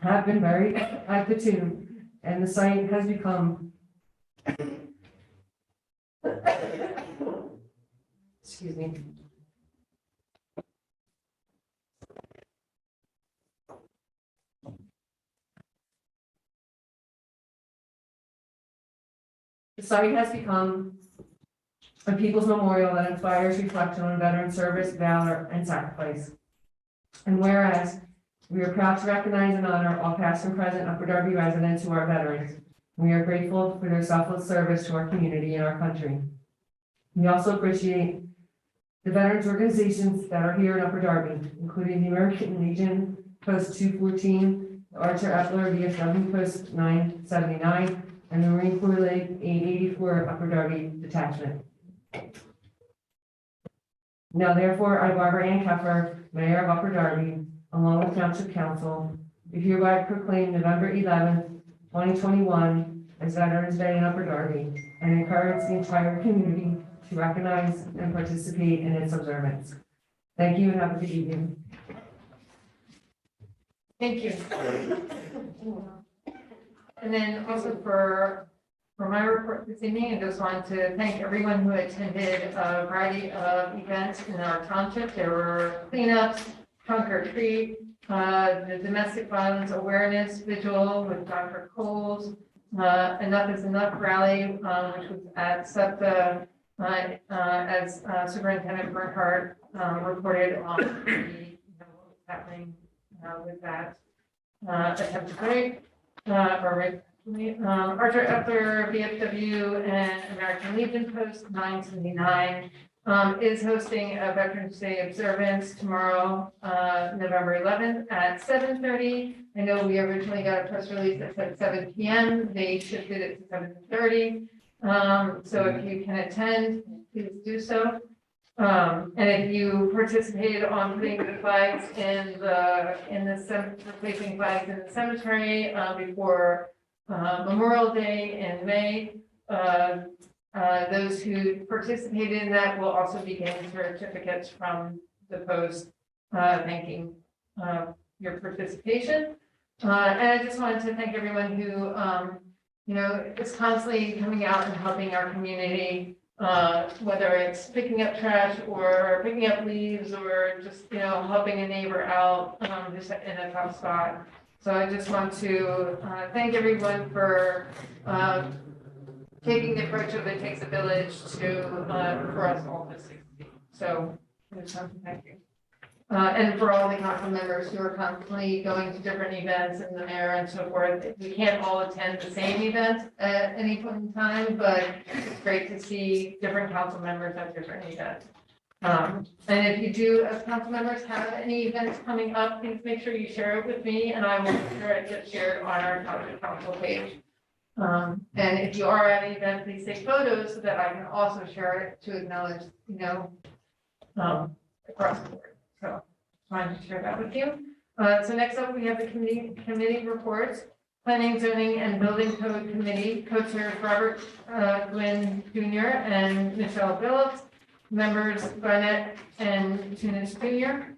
A: have been buried at the tomb, and the site has become excuse me. The site has become a people's memorial that inspires reflection on veteran service, valor, and sacrifice. And whereas We are proud to recognize and honor all past and present Upper Darby residents who are veterans. We are grateful for their selfless service to our community and our country. We also appreciate the veterans organizations that are here in Upper Darby, including the American Legion Post 214, the Archer Epler VFW Post 979, and the Marine Corps Lake 884 Upper Darby Detachment. Now therefore, I, Barbara Ann Keffer, Mayor of Upper Darby, along with Township Council, do hereby proclaim November 11th, 2021 as Veterans Day in Upper Darby and encourage the entire community to recognize and participate in its observance. Thank you and have a good evening. Thank you. And then also for my report this evening, I just wanted to thank everyone who attended a variety of events in our township. There were cleanups, trunk or treat, the domestic violence awareness vigil with Dr. Coles, Enough is Enough rally, which was at SEPTA, as Superintendent Bernhardt reported on what was happening with that attempt to break, Archer Epler, VFW, and American Legion Post 979 is hosting a Veterans Day observance tomorrow, November 11th at 7:30. I know we originally got a press release that said 7 p.m. They shifted it to 7:30. So if you can attend, please do so. And if you participated on putting the flags replacing flags in the cemetery before Memorial Day in May, those who participated in that will also be getting certificates from the post thanking your participation. And I just wanted to thank everyone who is constantly coming out and helping our community, whether it's picking up trash or picking up leaves or just, helping a neighbor out just in a tough spot. So I just want to thank everyone for taking the approach of it takes a village for us all to succeed. So I just want to thank you. And for all the council members who are constantly going to different events and the mayor and so forth. We can't all attend the same event at any point in time, but it's great to see different council members at different events. And if you do, as council members, have any events coming up, please make sure you share it with me and I will make sure it gets shared on our township council page. And if you are at an event, please take photos so that I can also share it to acknowledge, across the board. So trying to share that with you. So next up, we have the committee reports. Planning, Zoning, and Building Code Committee, co-chairs Robert Gwynn Jr. and Michelle Phillips, members Barnett and Tunis Jr.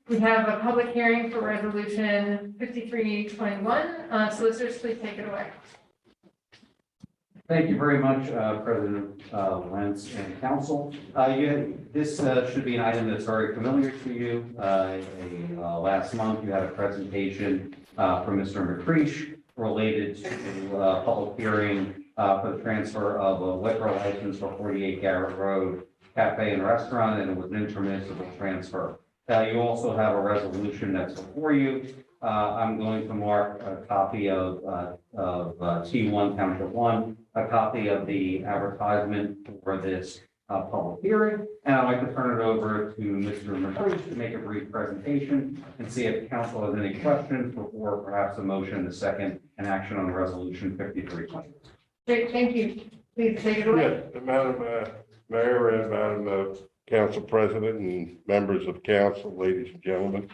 A: We have a public hearing for resolution 5321. Solicitors, please take it away.
P: Thank you very much, President Wentz and Council. This should be an item that's very familiar to you. Last month, you had a presentation from Mr. McCreesh related to public hearing for the transfer of a liquor license for 48 Garrett Road Cafe and Restaurant, and it was an intermunicipal transfer. You also have a resolution that's before you. I'm going to mark a copy of T1 Township 1, a copy of the advertisement for this public hearing, and I'd like to turn it over to Mr. McCreesh to make a brief presentation and see if the council has any questions before perhaps a motion, a second, and action on resolution 5320.
A: Great, thank you. Please take it away.
I: Yes, Madam Mayor and Madam Council President and members of council, ladies and gentlemen.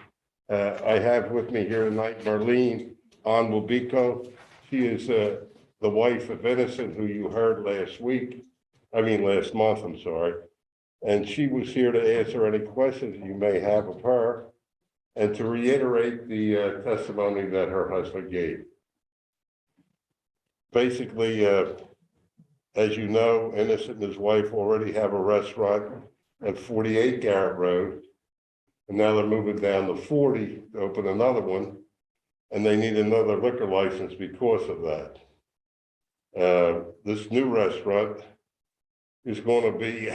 I: I have with me here tonight Marlene Onwubico. She is the wife of Innocent, who you heard last month, I'm sorry. And she was here to answer any questions you may have of her and to reiterate the testimony that her husband gave. Basically, as you know, Innocent and his wife already have a restaurant at 48 Garrett Road. And now they're moving down to 40 to open another one. And they need another liquor license because of that. This new restaurant is going to be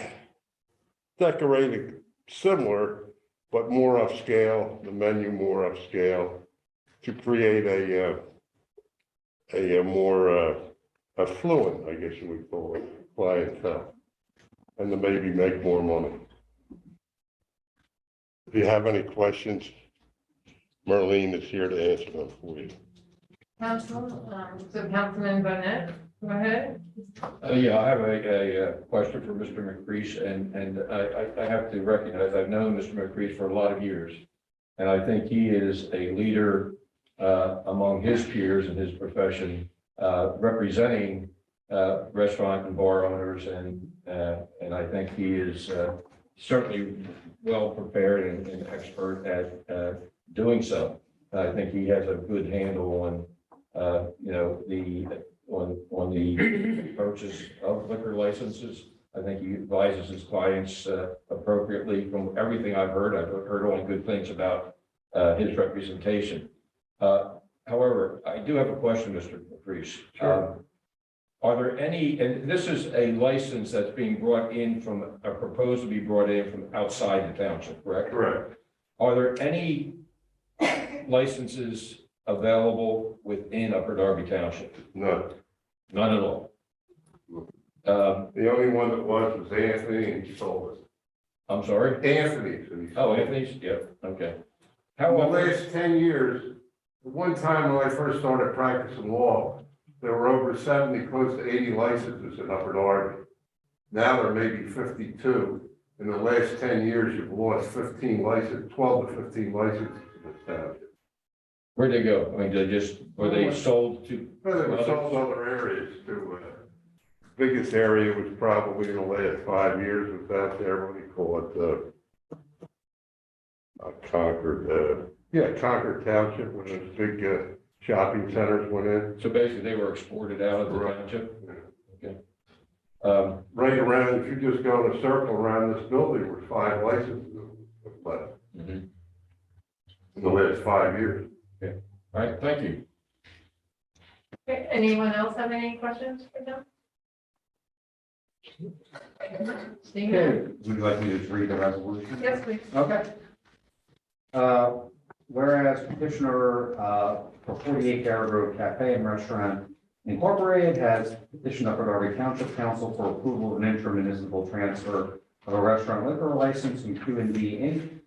I: decorated similar, but more upscale, the menu more upscale. to create a more affluent, I guess you would call it, clientele, and to maybe make more money. If you have any questions, Marlene is here to answer them for you.
A: So Councilman Bonnet, go ahead.
J: Yeah, I have a question for Mr. McCrease, and I have to recognize, I've known Mr. McCrease for a lot of years. And I think he is a leader among his peers in his profession, representing restaurant and bar owners, and I think he is certainly well prepared and expert at doing so. I think he has a good handle on, on the purchase of liquor licenses. I think he advises his clients appropriately. From everything I've heard only good things about his representation. However, I do have a question, Mr. McCrease. Are there any, and this is a license that's being brought in from, proposed to be brought in from outside the township, correct?
I: Correct.
J: Are there any licenses available within Upper Darby Township?
I: No.
J: None at all.
I: The only one that was Anthony, and he sold it.
J: I'm sorry?
I: Anthony's. And he
J: Oh,
I: sold it.
J: Anthony's, yep, okay.
I: In
J: How
I: the
J: often?
I: last 10 years, the one time when I first started practicing law, there were over 70, close to 80 licenses in Upper Darby. Now there may be 52. In the last 10 years, you've lost 15 licenses, 12 to 15 licenses in this township.
J: Where'd they go? I mean, were they sold to?
I: Well, they were sold in other areas too. Biggest area was probably in the last 5 years was out there, what do you call it? Concord, Concord Township, when those big shopping centers went in.
J: So basically, they were exported out of the
I: Right.
J: township? Okay.
I: Right around, if you just go in a circle around this building, there were 5 licenses left
J: Mhm.
I: in the last 5 years.
J: All right, thank you.
A: Okay, anyone else have any questions for them? Seeing none?
P: Would you like me to just read the resolution?
A: Yes, please.
P: Okay. Whereas petitioner for 48 Garrett Road Cafe and Restaurant Incorporated has petitioned Upper Darby Township Council for approval of an intermunicipal transfer of a restaurant liquor license from Q&B Inc.,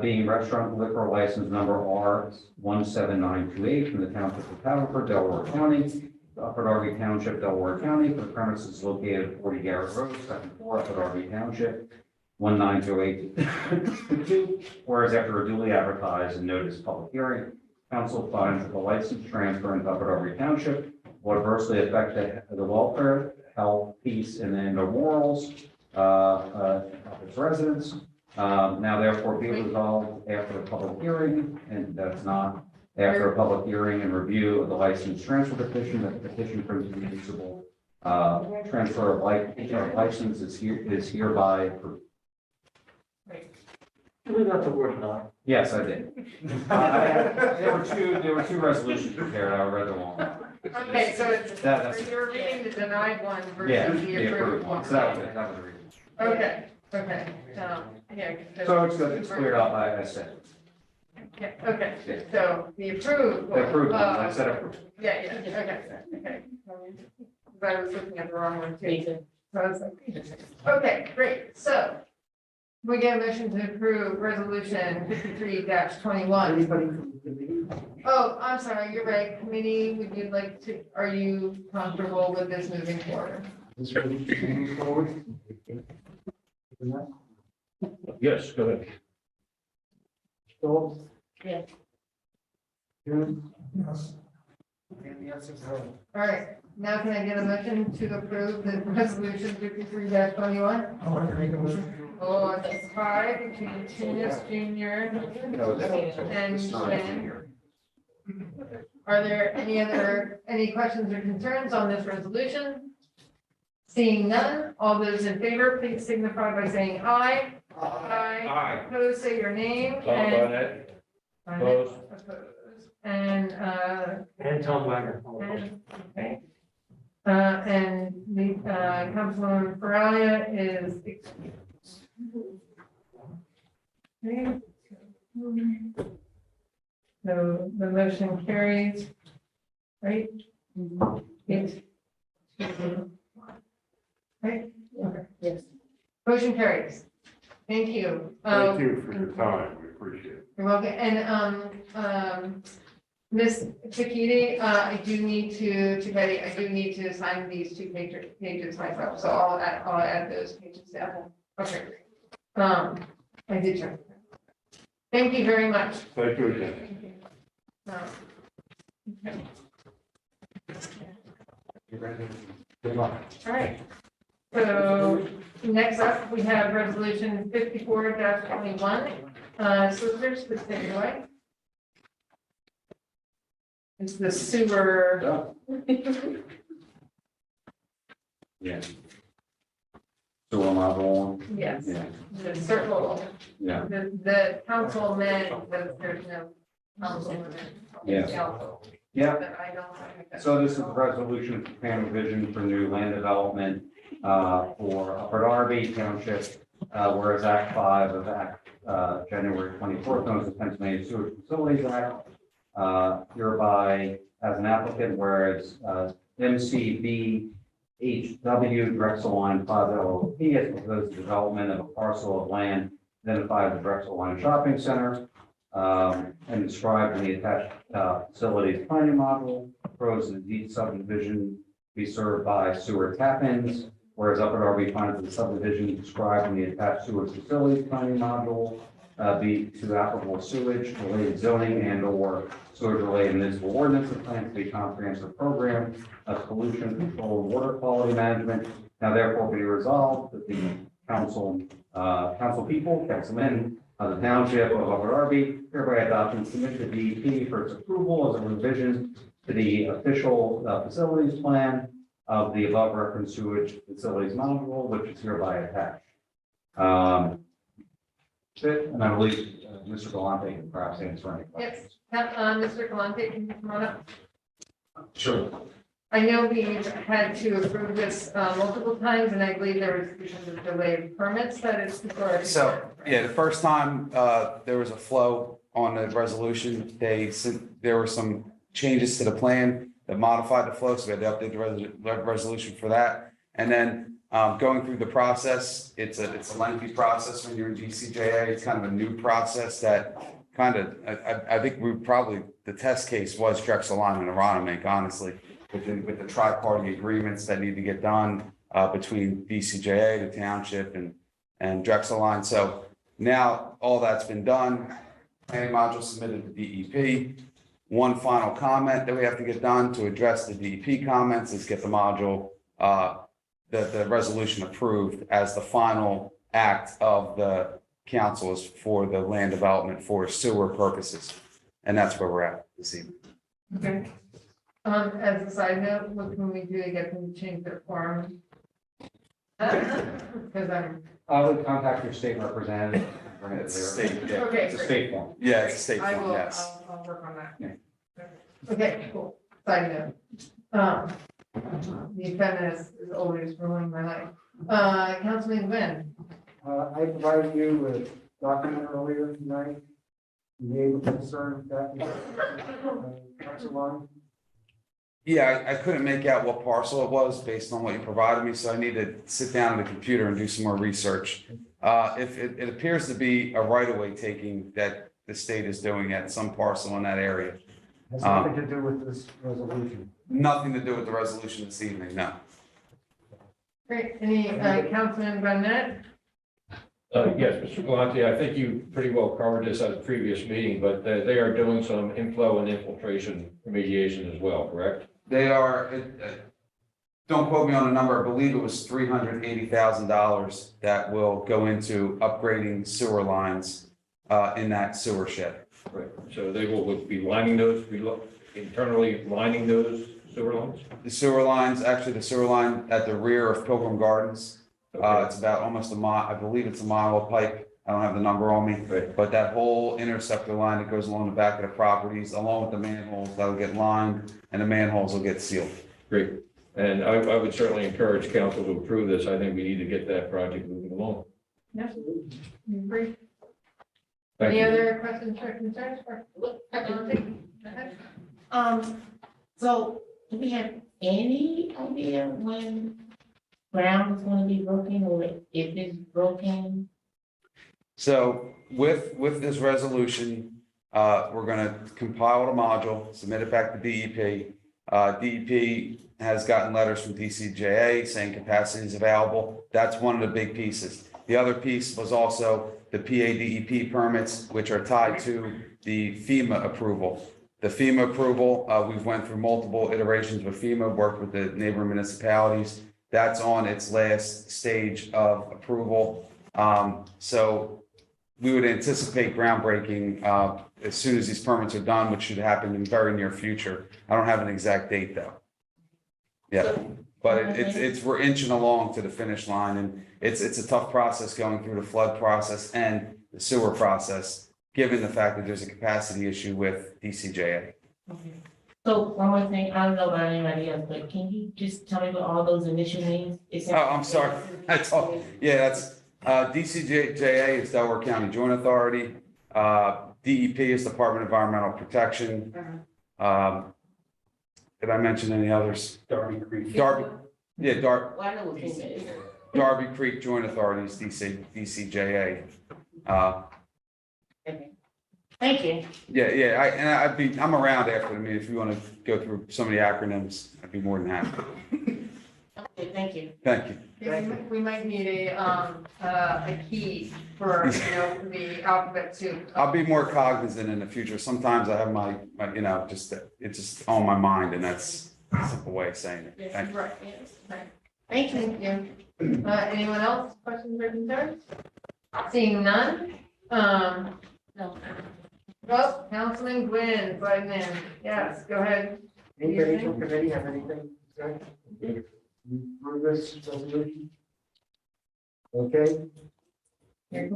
P: being restaurant liquor license number R17928 from the Township of Haverford, Delaware County, to Upper Darby Township, Delaware County, for the premises located at 40 Garrett Road, second floor, Upper Darby Township, 19282. Whereas after a duly advertised and noticed public hearing, council finds that the license transfer in Upper Darby Township will adversely affect the welfare, health, peace, and the morals of its residents. Now therefore be resolved after a public hearing, and that's not after a public hearing and review of the license transfer petition, that the petition for municipal transfer of license is hereby approved.
H: We got the word not.
P: Yes, I did. There were two resolutions prepared. I read them all.
A: Okay, so it's,
P: That's-
A: you're reading the denied one
P: Yeah,
A: versus the
P: the
A: approved one.
P: So that was it. That was the reason.
A: Okay, yeah.
P: So it's good. It's cleared up. I said.
A: Yeah, okay, so the approved.
P: The approved one. I
A: uh,
P: said approved.
A: Yeah, okay. I was looking at the wrong one too. So I was like, okay, great, so we get a motion to approve resolution 53-21.
B: Anybody from the committee?
A: Oh, I'm sorry, you're right, committee, would you like to, are you comfortable with this moving forward?
B: This resolution moves forward?
J: Yes, go ahead.
B: Phillips?
D: Yes.
B: June?
F: Yes.
B: And yes, as well.
A: All right, now can I get a motion to approve the resolution 53-21?
F: I'd like to make a motion.
A: Oh, it's tied between Tunis Junior and Shannon. Are there any questions or concerns on this resolution? Seeing none, all those in favor, please signify by saying aye.
J: Aye.
A: Opposed, say your name.
J: Tom Bonnet, opposed.
A: And,
H: And Tom Wagner.
A: okay. And the, Councilwoman Feralia is excused. Okay. So the motion carries, right? Eight. Right? Okay.
D: Yes.
A: Motion carries. Thank you.
I: Thank you for your time. We appreciate it.
A: You're welcome. And, Ms. Chiquiti, I do need to Betty, I do need to sign these two pages myself, so I'll add those pages down. Okay. I did check. Thank you very much.
I: Thank you again.
A: Okay. All right. So next up, we have resolution 54-21, solicitors for state highway. It's the sewer.
P: Yeah. So am I wrong?
A: Yes,
P: Yeah.
A: the circle,
P: Yeah.
A: the council meant that there's no council in it.
P: Yes.
A: Council.
P: Yeah.
A: But I don't think that's-
P: So this is a resolution for plan revision for new land development for Upper Darby Township, whereas Act 5 of Act January 24th, known as the Pennsylvania Sewage Facilities Act, hereby as an applicant, whereas MCBHW Drexel Line Plaza LLP has proposed the development of a parcel of land identified as the Drexel Line Shopping Center and described in the attached facilities planning module, proposed the deed subdivision be served by sewer tap-ins, whereas Upper Darby finds the subdivision described in the attached sewage facilities planning module be to applicable sewage related zoning and or sewage related municipal ordinance and plan to be a comprehensive program of pollution control and water quality management. Now therefore be resolved that the council people, councilmen of the township of Upper Darby hereby adopt and submit to DEP for its approval as a revision to the official facilities plan of the above referenced sewage facilities module, which is hereby attached. And I believe Mr. Galante can perhaps answer any questions.
A: Yes, Mr. Galante, can you come on up?
P: Sure.
A: I know we've had to approve this multiple times, and I believe there was because of delay of permits that it's before.
L: So, yeah, the first time, there was a flow on the resolution, there were some changes to the plan that modified the flow, so we had to update the resolution for that. And then, going through the process, it's a lengthy process when you're in DCJA, it's kind of a new process that kind of, I think the test case was Drexel Line and Aronimink, honestly, with the tri-party agreements that need to get done, between DCJA, the township and Drexel Line. So now all that's been done, planning module submitted to DEP. One final comment that we have to get done to address the DEP comments is get the module, the resolution approved as the final act of the councils for the land development for sewer purposes. And that's where we're at this evening.
A: Okay. As a side note, what can we do to get them to change their form? Because
P: I would contact your state representative. Bring it
L: It's
P: there.
L: state, yeah.
A: Okay,
P: It's a
A: great.
P: state form.
L: Yeah, it's a state
A: I
L: form,
A: will,
L: yes.
A: I'll work on that.
P: Yeah.
A: Okay, cool. Side note. The feminist is always ruining my life. Councilman Nguyen.
B: I provided you with a document earlier tonight. You able to discern that? Drexel Line?
L: Yeah, I couldn't make out what parcel it was based on what you provided me, so I need to sit down at the computer and do some more research. If it appears to be a right-of-way taking that the state is doing at some parcel in that area.
B: Has nothing to do with this resolution.
L: Nothing to do with the resolution this evening, no.
A: Great. Any, Councilman Burnett?
J: Yes, Mr. Galante, I think you pretty well covered this at the previous meeting, but they are doing some inflow and infiltration remediation as well, correct?
L: They are, don't quote me on the number, I believe it was $380,000 that will go into upgrading sewer lines in that sewer shed.
J: Right. So they will be lining those, internally lining those sewer lines?
L: The sewer lines, actually the sewer line at the rear of Pilgrim Gardens, it's about almost a mile, I believe it's a mile of pipe. I don't have the number on me,
J: Right.
L: but that whole interceptor line that goes along the back of the properties, along with the manholes, that'll get lined and the manholes will get sealed.
J: Great. And I would certainly encourage council to approve this. I think we need to get that project moving along.
A: Yes. Agree.
J: Thank
A: Any
J: you.
A: other questions or concerns?
D: So do we have any idea when ground is gonna be broken or if it's broken?
L: So with this resolution, we're gonna compile a module, submit it back to DEP. DEP has gotten letters from DCJA saying capacity is available. That's one of the big pieces. The other piece was also the PADEP permits, which are tied to the FEMA approval. The FEMA approval, we've went through multiple iterations with FEMA, worked with the neighboring municipalities. That's on its last stage of approval. So we would anticipate groundbreaking as soon as these permits are done, which should happen in very near future. I don't have an exact date though. Yeah, but we're inching along to the finish line, and it's a tough process going through the flood process and the sewer process, given the fact that there's a capacity issue with DCJA.
D: Okay. So one more thing, I don't know about anybody else, but can you just tell me what all those initial names?
L: Oh, I'm sorry. That's all. Yeah, that's DCJA is Delaware County Joint Authority. DEP is Department of Environmental Protection. Did I mention any others?
P: Darby Creek.
L: Darby, yeah,
D: Well, I know what FEMA is.
L: Darby Creek Joint Authorities, DCJA.
D: Okay. Thank you.
L: Yeah, I'm around after the meeting. If you want to go through some of the acronyms, I'd be more than happy.
D: Okay, thank you.
L: Thank you.
A: We might need a key for, the alphabet soup.
L: I'll be more cognizant in the future. Sometimes I have my it's just on my mind, and that's a simple way of saying it. Thank you.
A: Right, yes, right. Thank you. Anyone else, questions or concerns? Seeing none,
D: No.
A: well, Councilman Gwynn, yes, go ahead.
B: Anybody from committee have anything to say? Approve this resolution? Okay,
A: Here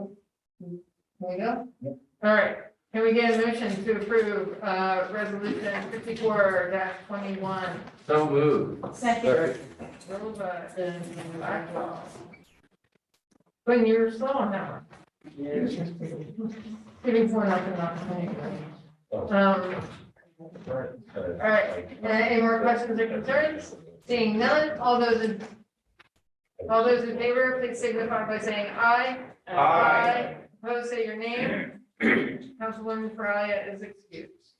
A: we go. All right, can we get a motion to approve, resolution 54-21?
J: So moved.
D: Second.
A: Rova and Blackwell. When you're slow on that one. Giving 4-0. All right, any more questions or concerns? Seeing none, all those in favor, please signify by saying aye.
J: Aye.
A: Opposed, say your name. Councilwoman Faria is excused.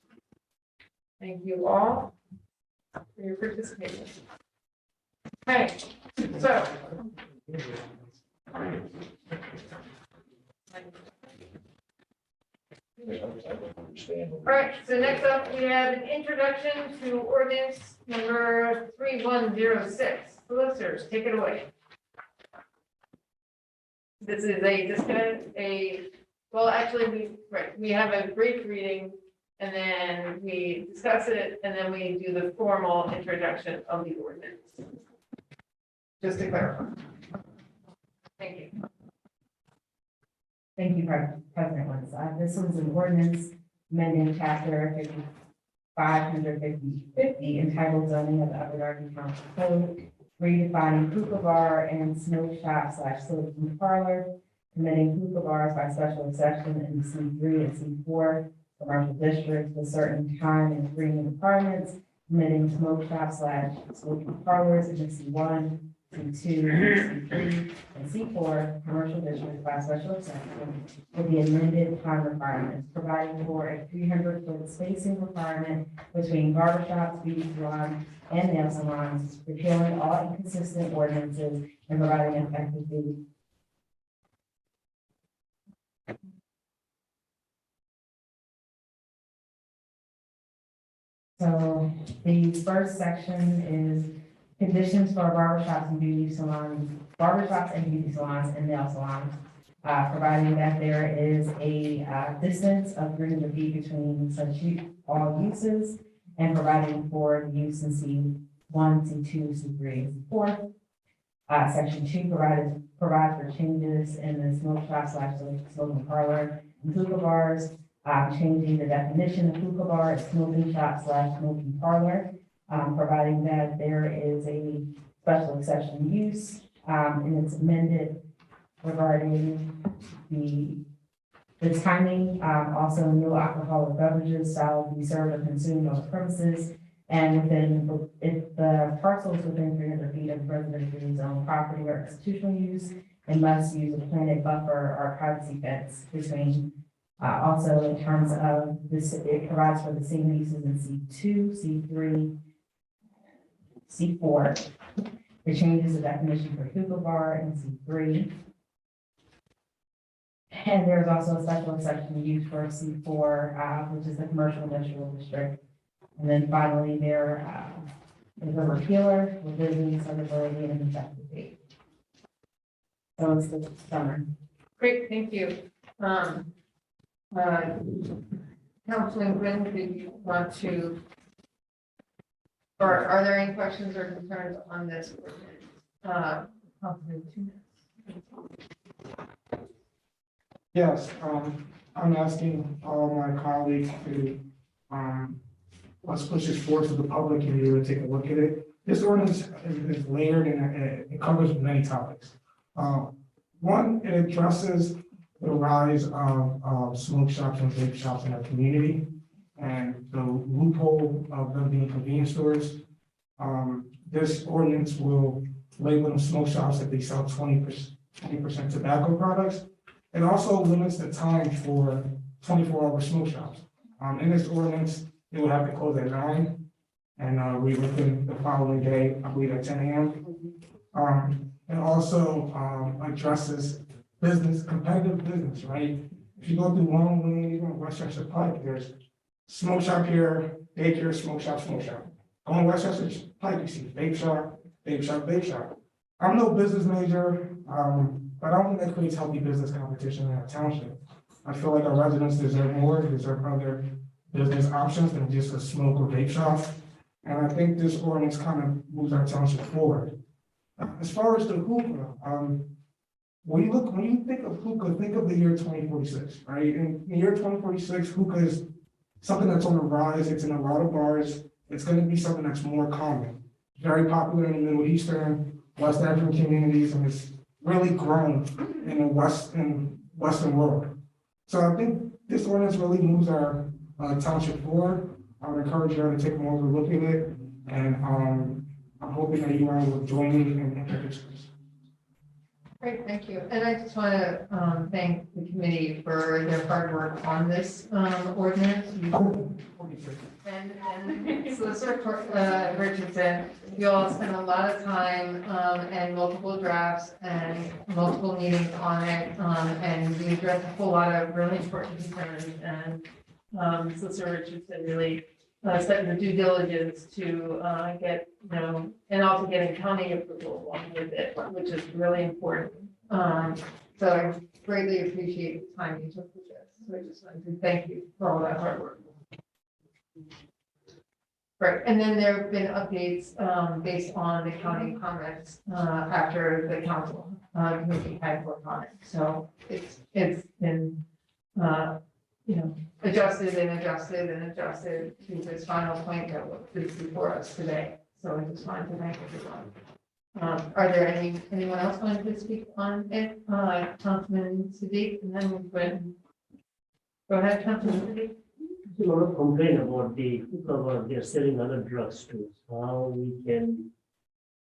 A: Thank you all for your participation. Okay, so. All right, so next up, we have an introduction to ordinance number 3106. Solicitors, take it away. This is well, actually, we have a brief reading, and then we discuss it, and then we do the formal introduction of the ordinance. Just to clarify. Thank you.
Q: Thank you, President Wentz. This was an ordinance amending chapter 550 entitled zoning of the Upper Darby Township Code, redefining hookah bar and smoke shop / smoking parlor, permitting hookah bars by special exception in C3 and C4 commercial districts with certain time and agreement requirements, permitting smoke shop / smoking parlors in C1, C2, C3, and C4 commercial districts by special exception with the amended time requirements, providing for a 300-foot spacing requirement between barbershops, beauty salons, and nail salons, repealing all inconsistent ordinances and providing effective date. So the first section is conditions for barbershops and beauty salons, and nail salons, providing that there is a distance of 300 feet between such all uses, and providing for the use in C1, C2, C3, and C4. Section 2 provides for changes in the smoke shop / smoking parlor and hookah bars, changing the definition of hookah bar as smoking shop / smoking parlor, providing that there is a special exception use, and it's amended regarding the The timing, also no alcoholic beverages shall be served or consumed on the premises. And within, if the parcel is within 300 feet of residential zone property or institutional use, it must use a planted buffer or privacy fence between. Also, in terms of this, it provides for the same uses in C2, C3, C4. It changes the definition for hookah bar in C3. And there's also a special exception used for C4, which is the commercial industrial district. And then finally, there is a repealer, revision, severability, and an effective date. So it's the summer.
A: Great, thank you. Councilman Quinn, did you want to, or are there any questions or concerns on this ordinance? Councilman Tunis.
F: Yes, I'm asking all my colleagues to, let's push this forward to the public and be able to take a look at it. This ordinance is layered and it covers many topics. One, it addresses the rise of smoke shops and vape shops in our community and the loophole of them being convenience stores. This ordinance will label them smoke shops if they sell 20% tobacco products. It also limits the time for 24-hour smoke shops. In this ordinance, it will have to close at 9 and reopen the following day, I believe at 10 a.m. It also addresses business, competitive business, right? If you go through Long Lane, even Westchester Pike, there's smoke shop here, daycare, smoke shop, smoke shop. Going Westchester Pike, you see vape shop, vape shop, vape shop. I'm no business major, but I don't think that creates healthy business competition in our township. I feel like our residents deserve more, deserve other business options than just a smoke or vape shop. And I think this ordinance kind of moves our township forward. As far as the hookah, when you think of hookah, think of the year 2046, right? In the year 2046, hookah is something that's on the rise. It's in a lot of bars. It's going to be something that's more common. Very popular in the Middle Eastern, West African communities, and it's really grown in the Western world. So I think this ordinance really moves our township forward. I would encourage you to take more of a look at it, and I'm hoping that you all will join me in introducing this.
A: Great, thank you. And I just want to thank the committee for their hard work on this ordinance. And Solicitor Richardson, you all spent a lot of time and multiple drafts and multiple meetings on it. And we addressed a whole lot of really important concerns. And Solicitor Richardson really spent the due diligence to get, and also getting county approval along with it, which is really important. So I greatly appreciate the time you took with this. So I just wanted to thank you for all that hard work. Right, and then there have been updates based on the county comments after the council committee had worked on it. So it's been adjusted and adjusted and adjusted to this final point that was before us today. So I just wanted to thank everyone. Are there anyone else wanting to speak on it? Councilman Siddiq, and then we'll go ahead, Councilman Siddiq.
H: A lot of complaint about the hookah, they're selling other drugs too. How we can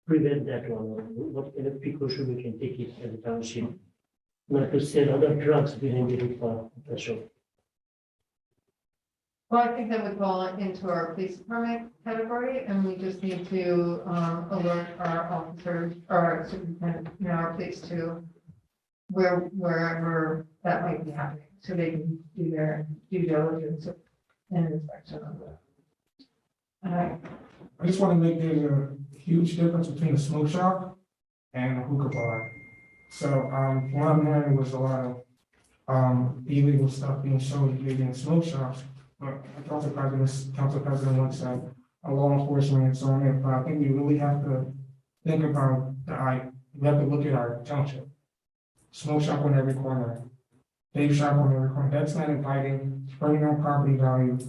H: prevent that one? What kind of precaution we can take it as a township? Not to sell other drugs behind the hookah shop.
A: Well, I think that would fall into our police department category, and we just need to alert our officers or superintendent, our police to wherever that might be happening, so they can do their due diligence and inspection of that.
F: I just want to make there's a huge difference between a smoke shop and a hookah bar. So what I'm hearing was a lot of illegal stuff being sold in smoke shops. But council president once said, law enforcement is on it, but I think we really have to think about we have to look at our township. Smoke shop on every corner, vape shop on every corner. That's not inviting, it's bringing down property value.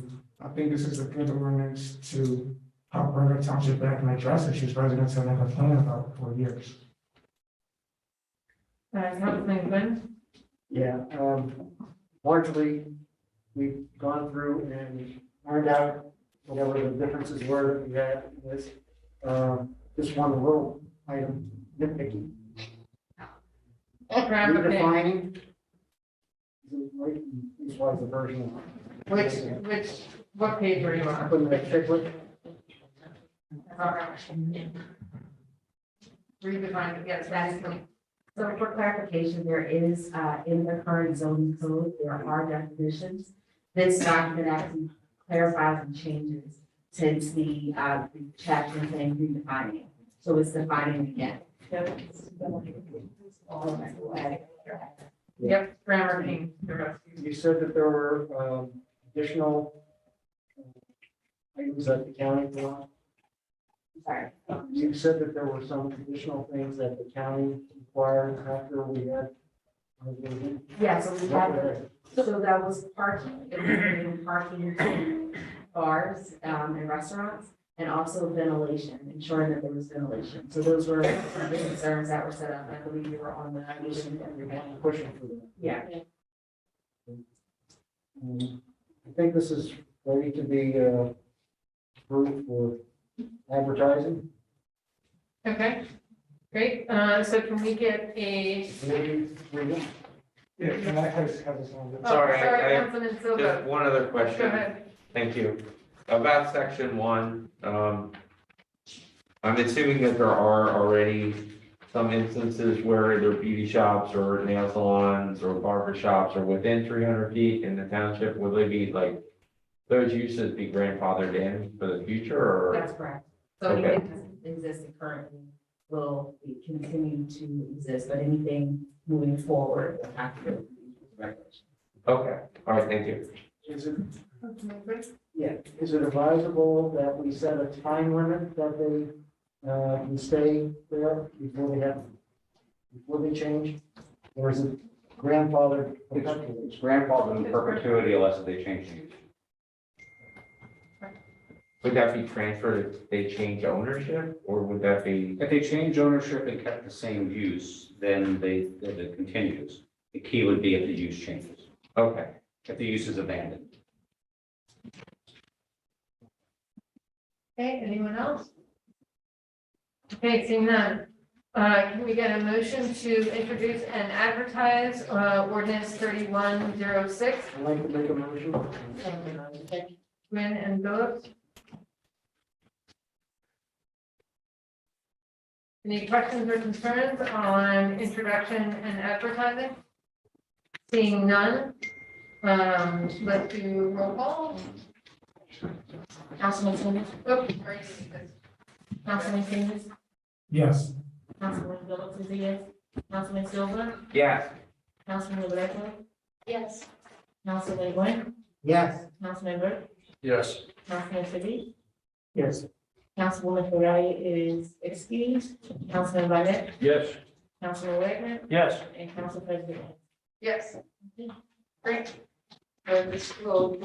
F: I think this is a good ordinance to help bring our township back and address issues residents have been complaining about for years.
A: Councilman Quinn?
B: Yeah, largely, we've gone through and ironed out whatever the differences were that we had with, just one little item, nitpicky. Redefining. This was the version.
A: What page were you on?
B: Putting the checklist.
A: Redefine, yes, that is.
Q: So for clarification, there is, in the current zoning code, there are definitions. This document actually clarifies and changes since the chapter saying redefining. So it's defining again. All of that.
A: Yep, grammar king, the rest.
B: You said that there were additional items that the county want.
Q: Sorry.
B: You said that there were some additional things that the county required after we had.
Q: Yeah, so we had, so that was parking, it was bringing parking to bars and restaurants, and also ventilation, ensuring that there was ventilation. So those were some of the concerns that were set up. I believe you were on the mission that we had.
B: Pushing for that.
Q: Yeah.
B: I think this is ready to be approved for advertising.
A: Okay, great. So can we get a?
B: Yeah, can I have this on?
G: Sorry, I have
A: Councilman Silva.
G: just one other question.
A: Go ahead.
G: Thank you. About section 1, I'm assuming that there are already some instances where either beauty shops or nail salons or barber shops are within 300 feet in the township. Will they be like, those uses be grandfathered in for the future or?
Q: That's correct. So
G: Okay.
Q: anything that's existing currently will continue to exist, but anything moving forward will have to go through these regulations.
G: Okay, all right, thank you.
B: Is it, yeah, is it advisable that we set a time limit that they can stay there before they change? Or is it grandfathered?
P: It's grandfathered in perpetuity unless they change the use.
G: Would that be transferred if they change ownership or would that be?
P: If they change ownership and kept the same use, then it continues. The key would be if the use changes,
G: Okay.
P: if the use is abandoned.
A: Okay, anyone else? Okay, seeing none. Can we get a motion to introduce and advertise ordinance 3106?
B: I'd like to make a motion.
A: Quinn and Phillips? Any questions or concerns on introduction and advertising? Seeing none, let's do roll call.
D: Councilman Simmons,
A: Oh, sorry.
D: Councilman Simmons,
F: Yes.
D: Councilman Phillips is a yes, Councilman Silva,
G: Yes.
D: Councilman Redmond. Yes. Councilman Gwen,
B: Yes.
D: Councilman Burke,
O: Yes.
D: Councilman Fitty,
H: Yes.
D: Councilwoman Ferrari is excused, Councilman Barnett,
J: Yes.
D: Councilman Wagner,
O: Yes.
D: and Council President.
A: Yes. Great. So this will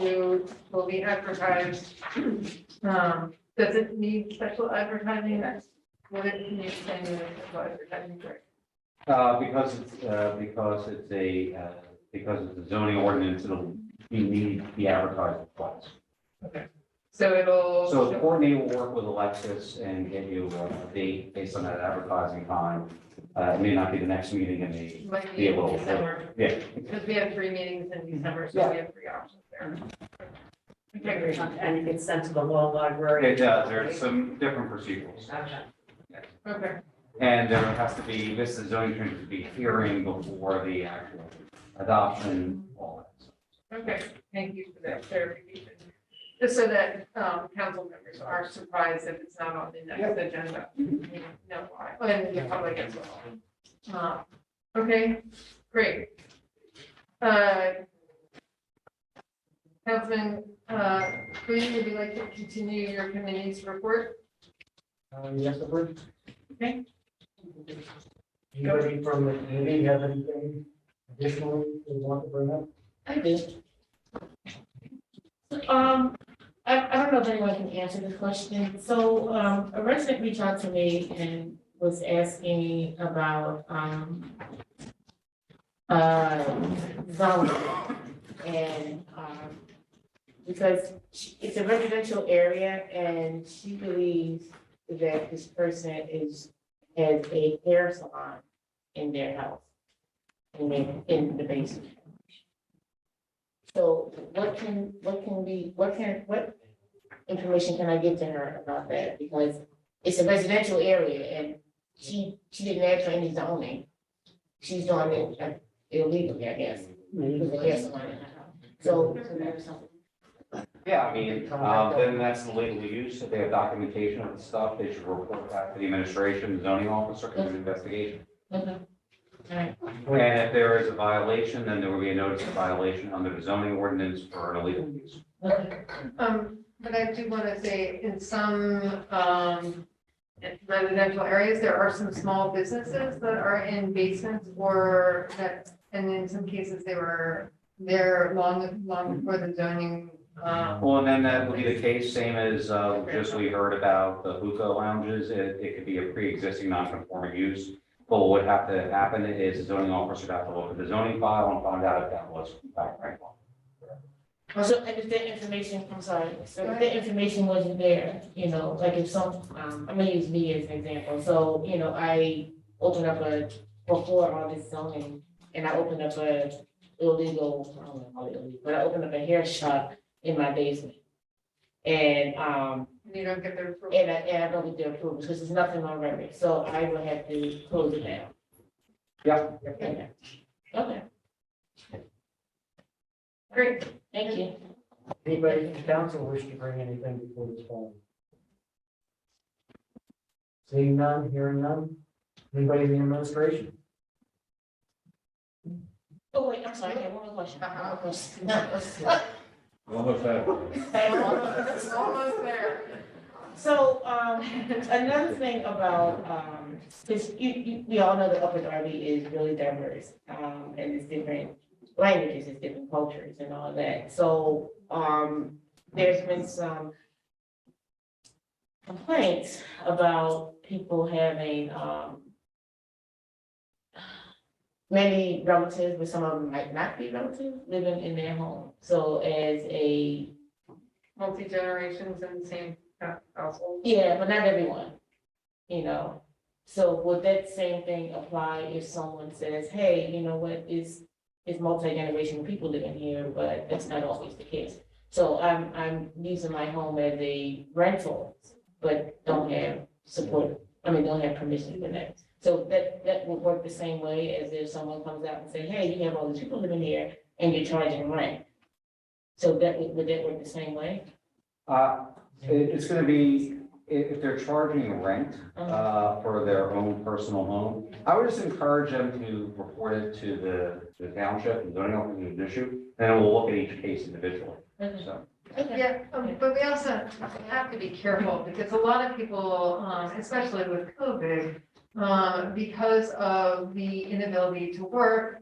A: be advertised. Does it need special advertising? Would it need special advertising?
P: Because it's a zoning ordinance, it'll need to be advertised twice.
A: Okay. So it'll.
P: So Courtney will work with Alexis and get you a date based on that advertising time. It may not be the next meeting, it may
A: Might
P: be a
A: in
P: little.
A: December,
P: Yeah.
A: because we have 3 meetings in December, so
P: Yeah.
A: we have 3 options there. Okay, great.
H: And it gets sent to the law library.
P: It does, there's some different procedures.
A: Okay.
P: And there has to be, this is zoning change to be hearing before the actual adoption, all that.
A: Okay, thank you for that clarification. Just so that council members are surprised if it's not on the next agenda. You know why, and the public as well. Okay, great. Councilman, Green, would you like to continue your committee's report?
B: Yes, the first.
A: Okay.
B: Anybody from the committee have anything additional they want to bring up?
D: I do. I don't know if anyone can answer this question. So, a resident reached out to me and was asking about, zoning. and, because it's a residential area and she believes that this person has a hair salon in their house. In the basement. So what information can I give to her about that? Because it's a residential area and she didn't ask for any zoning. She's doing it illegally, I guess. With the hair salon in her house. So there's something.
P: Yeah, I mean, then that's the legal use. If they have documentation of the stuff, they should report back to the administration, the zoning officer, can do an investigation.
D: Okay. Alright.
P: And if there is a violation, then there will be a notice of violation under the zoning ordinance for an illegal use.
D: Okay.
A: But I do want to say in some, residential areas, there are some small businesses that are in basements or that, and in some cases they were there long before the zoning.
P: Well, and then that would be the case, same as, just we heard about the hookah lounges. It could be a pre-existing non-conforming use. But what would have to happen is the zoning officer would have to look at the zoning file and find out if that was in fact right.
D: So, and if that information, I'm sorry, so if that information wasn't there, you know, like if some, I'm gonna use me as an example, so, you know, I opened up before all this zoning, and I opened up a illegal, I don't know, call it illegal, but I opened up a hair shop in my basement. And,
A: You don't get their approval.
D: and I don't get their approval, because there's nothing on record, so I will have to close it down.
P: Yeah.
D: Okay. Okay,
A: Great.
D: thank you.
B: Anybody in council wish to bring anything before this forum? Seeing none, hearing none. Anybody in the administration?
D: Oh, wait, I'm sorry, I have one more question. One more question.
J: Almost happened.
A: It's almost there.
D: So, another thing about, because we all know that Upper Darby is really diverse, and it's different languages, it's different cultures and all that. So, there's been some complaints about people having, many relatives, but some of them might not be relatives, living in their home. So as a,
A: Multi-generations in the same household.
D: yeah, but not everyone, you know. So would that same thing apply if someone says, hey, you know what, it's multi-generational people living here, but that's not always the case. So I'm using my home as a rental, but don't have support, don't have permission for that. So that would work the same way as if someone comes out and say, hey, you have all these people living here and you're charging rent. So would that work the same way?
P: It's gonna be, if they're charging rent, for their own personal home, I would just encourage them to report it to the township and zoning officer as an issue, and then we'll look at each case individually, so.
A: Yeah, but we also have to be careful because a lot of people, especially with COVID, because of the inability to work,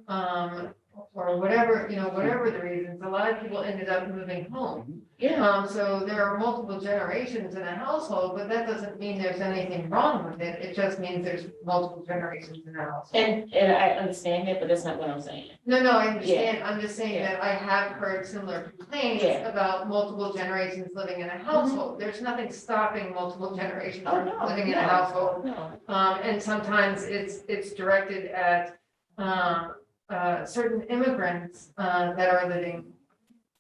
A: or whatever, whatever the reasons, a lot of people ended up moving home.
D: Yeah.
A: So there are multiple generations in a household, but that doesn't mean there's anything wrong with it. It just means there's multiple generations in a household.
D: And I understand that, but that's not what I'm saying.
A: No, I understand. I'm just saying that I have heard similar complaints
D: Yeah.
A: about multiple generations living in a household. There's nothing stopping multiple generations from living in a household.
D: No.
A: And sometimes it's directed at, certain immigrants, that are living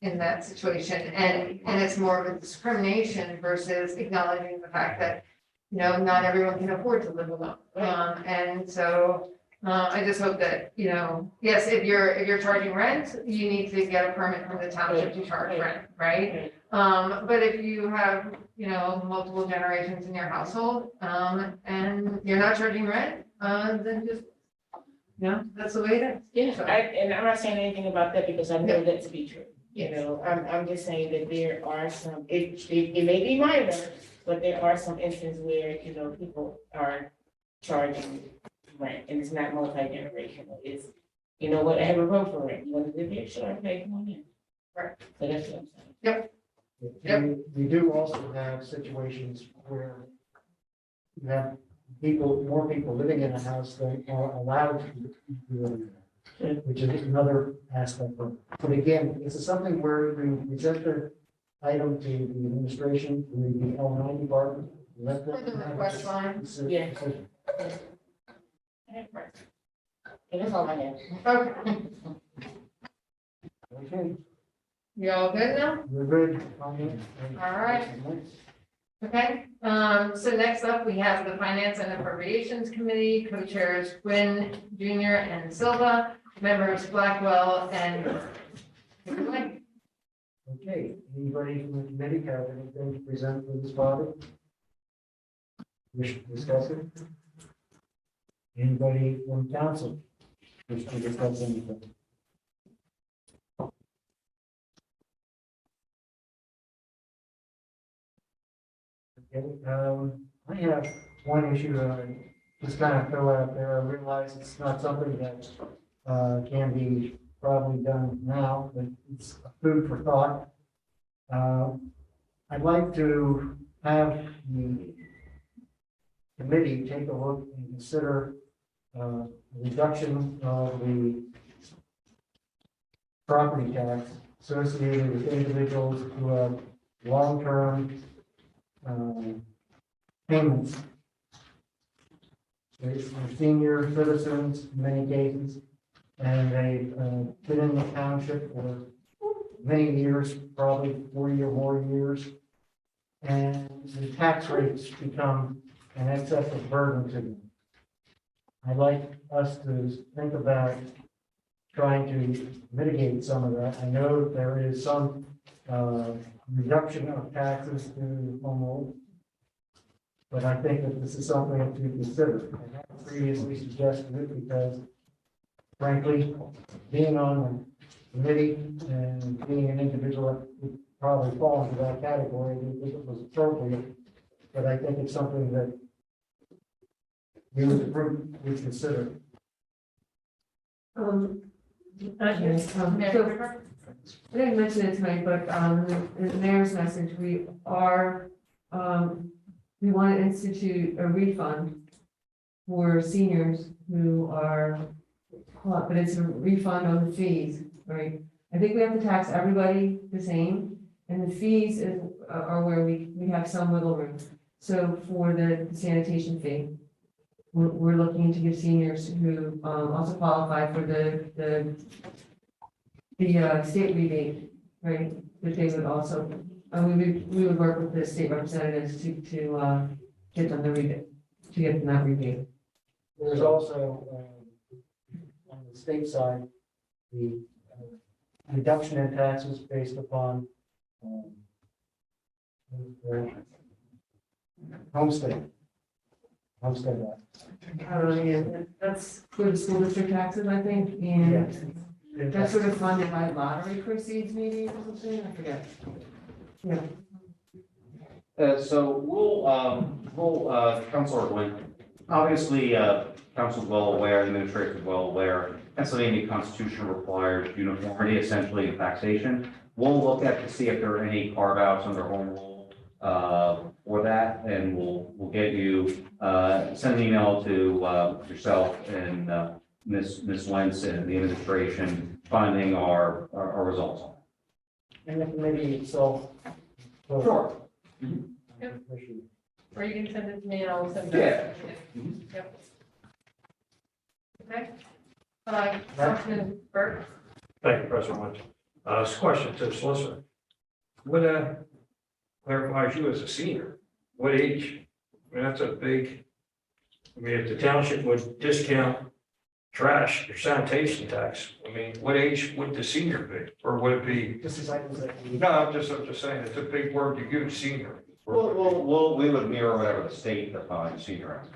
A: in that situation, and it's more of a discrimination versus acknowledging the fact that, not everyone can afford to live alone. And so, I just hope that, yes, if you're charging rent, you need to get a permit from the township to charge rent, right? But if you have, multiple generations in your household, and you're not charging rent, then just, that's the way it is.
D: Yeah,
A: So-
D: and I'm not saying anything about that because I know that to be true. I'm just saying that there are some, it may be minor, but there are some instances where, people are charging rent and it's not multi-generational. It's, you know what, I have a room for rent. You want to live here? Sure, okay, come on in.
A: Right.
D: So that's what I'm saying.
B: We do also have situations where you have more people living in a house than are allowed to be living in which is another aspect of it. But again, this is something where we present the item to the administration, to the L9 department. Let them
A: For the
B: have a
A: request line?
B: decision.
D: Yeah. And that's all I have.
A: Okay,
B: Okay,
A: you all good now?
B: we're good. On it.
A: All right. Okay, so next up, we have the Finance and Appropriations Committee, co-chairs Quinn Jr. and Silva, members Blackwell and.
B: Okay, anybody from the committee have anything to present for this body? Wish to discuss it? Anybody from council wish to discuss anything? Okay, I have one issue that I just kind of throw out there. I realize it's not something that can be probably done now, but it's food for thought. I'd like to have the committee take a look and consider a reduction of the property tax associated with individuals who have long-term payments. They're senior citizens in many cases, and they've been in the township for many years, probably 40 or more years. And the tax rates become an excessive burden to them. I'd like us to think about trying to mitigate some of that. I know that there is some reduction of taxes to homeowners, but I think that this is something to consider. I have previously suggested it because, frankly, being on the committee and being an individual that would probably fall into that category, I didn't think it was appropriate, but I think it's something that we as a group would consider.
R: So I didn't mention it tonight, but in the mayor's message, we are, we want to institute a refund for seniors who are, but it's a refund on the fees, right? I think we have to tax everybody the same, and the fees are where we have some wiggle room. So for the sanitation fee, we're looking to give seniors who also qualify for the state rebate, right? That they would also, we would work with the state representatives to get them the rebate, to get them that rebate.
B: There's also, on the state side, the reduction in taxes based upon homestead. Homestead Act.
R: Yeah, that's for the school district taxes, I think, and that's sort of funded by lottery proceeds maybe or something, I forget. Yeah.
P: So Councilor Wynn, obviously, council's well aware, the administration is well aware, Pennsylvania Constitution requires uniformity essentially in taxation. We'll look at to see if there are any carve outs under home rule for that, and we'll get you, send an email to yourself and Ms. Wentz and the administration finding our results on it.
B: And the committee itself.
P: Sure.
A: Yep. Or you can send it to me and I'll send it.
P: Yeah.
A: Yep. Okay. Councilman Burke.
O: Thank you, President Wentz. This question to the solicitor. What clarifies you as a senior? What age? I mean, that's a big, I mean, if the township would discount trash, your sanitation tax, I mean, what age would the senior be? Or would it be?
B: This is items that we.
O: No, I'm just saying, it's a big word to use, senior.
P: We would mirror whatever the state defines senior as.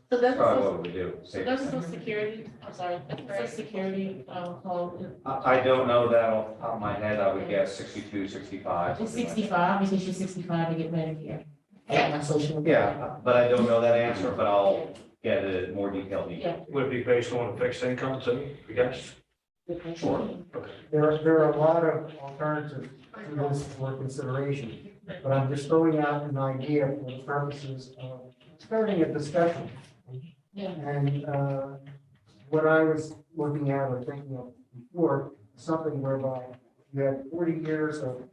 D: So that's
P: Probably
D: social,
P: what we do.
D: so that's social security, I'm sorry, that's social security, called,
P: I don't know that off the top of my head. I would guess 62, 65.
D: it's
P: something like that.
D: 65, because you're 65 to get Medicare. I got my social.
P: Yeah, but I don't know that answer, but I'll get a more detailed detail.
O: Would it be based on a fixed income too, I guess?
P: Sure.
B: There are a lot of alternatives to this for consideration, but I'm just throwing out an idea for the purposes of starting a discussion.
D: Yeah.
B: And what I was looking at or thinking of before, something whereby you had 40 years or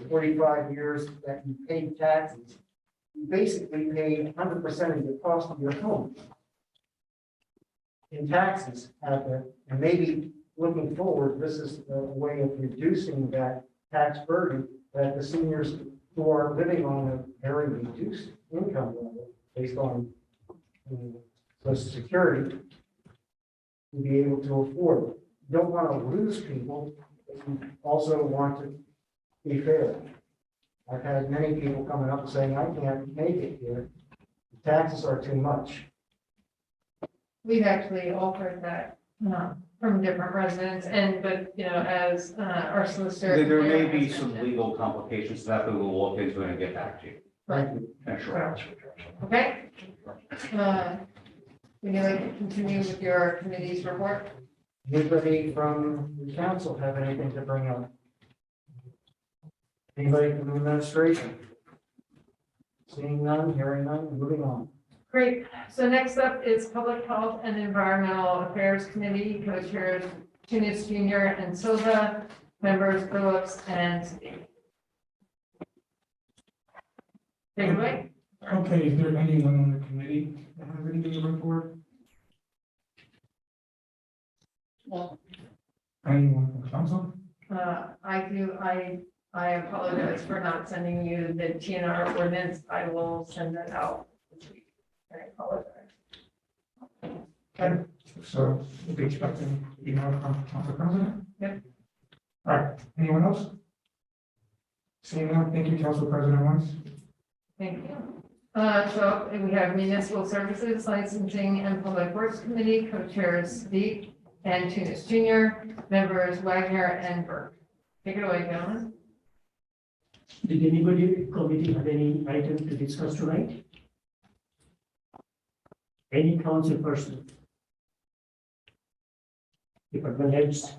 B: 45 years that you paid taxes. You basically pay 100% of the cost of your home in taxes out there. And maybe looking forward, this is a way of reducing that tax burden that the seniors who are living on a very reduced income level based on Social Security to be able to afford. You don't want to lose people, but you also want to be fair. I've had many people coming up saying, I can't make it here. The taxes are too much.
A: We've actually offered that from different residents but, as our solicitor.
P: There may be some legal complications to that, but we'll look into it and get back to you.
A: Right.
P: Yeah, sure.
A: Okay. Would you like to continue with your committee's report?
B: Anybody from the council have anything to bring up? Anybody from the administration? Seeing none, hearing none, moving on.
A: Great. So next up is Public Health and Environmental Affairs Committee, co-chairs Tunis Jr. and Silva, members Phillips and Steve. Take it away.
F: Okay, is there anyone on the committee that has anything to report?
A: No.
F: Anyone from council?
A: I do, I apologize for not sending you the TNR ordinance. I will send that out this week. I apologize.
F: Okay, so we'll be expecting email from council president?
A: Yep.
F: All right, anyone else? Seeing none, thank you, council president once.
A: Thank you. So we have Municipal Services Licensing and Public Works Committee, co-chairs Sadiq and Tunis Jr., members Wagner and Burke. Take it away, gentlemen.
H: Did anybody committee have any item to discuss tonight? Any council person? Department heads?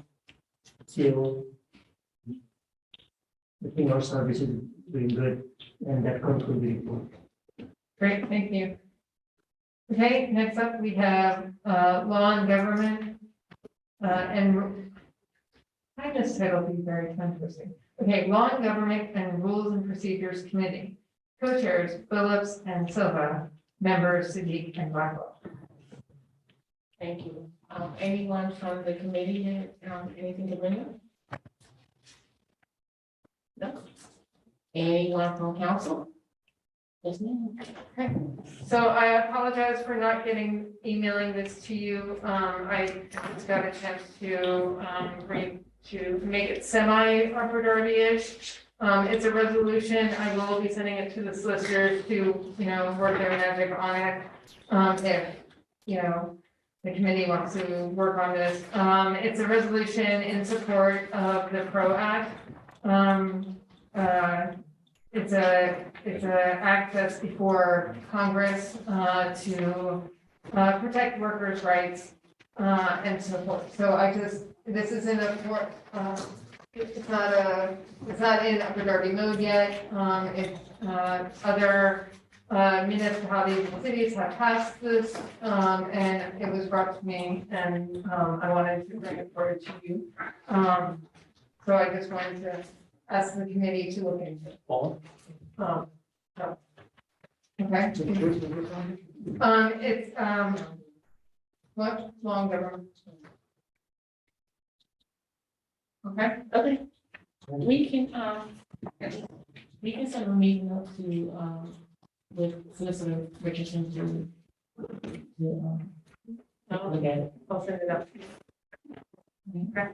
H: CEO? I think our service is doing good, and that concludes the report.
A: Great, thank you. Okay, next up we have Law and Government and I find this title to be very interesting. Okay, Law and Government and Rules and Procedures Committee, co-chairs Phillips and Silva, members Sadiq and Blackwell.
D: Thank you. Anyone from the committee have anything to bring up? No? Anyone from council? Yes, ma'am.
A: Okay, so I apologize for not emailing this to you. I just got a chance to make it semi-Upper Darby-ish. It's a resolution. I will be sending it to the solicitors to, work their magic on it. If, the committee wants to work on this. It's a resolution in support of the PRO Act. It's a act that's before Congress to protect workers' rights and so forth. So this is in a it's not in Upper Darby mode yet. Other municipalities and cities have passed this, and it was brought to me, and I wanted to bring it forward to you. So I just wanted to ask the committee to look into it. Okay. It's what longer? Okay.
D: Okay. We can send a meeting up to with Solicitor Richardson to look at it.
A: I'll send it up.
D: Okay.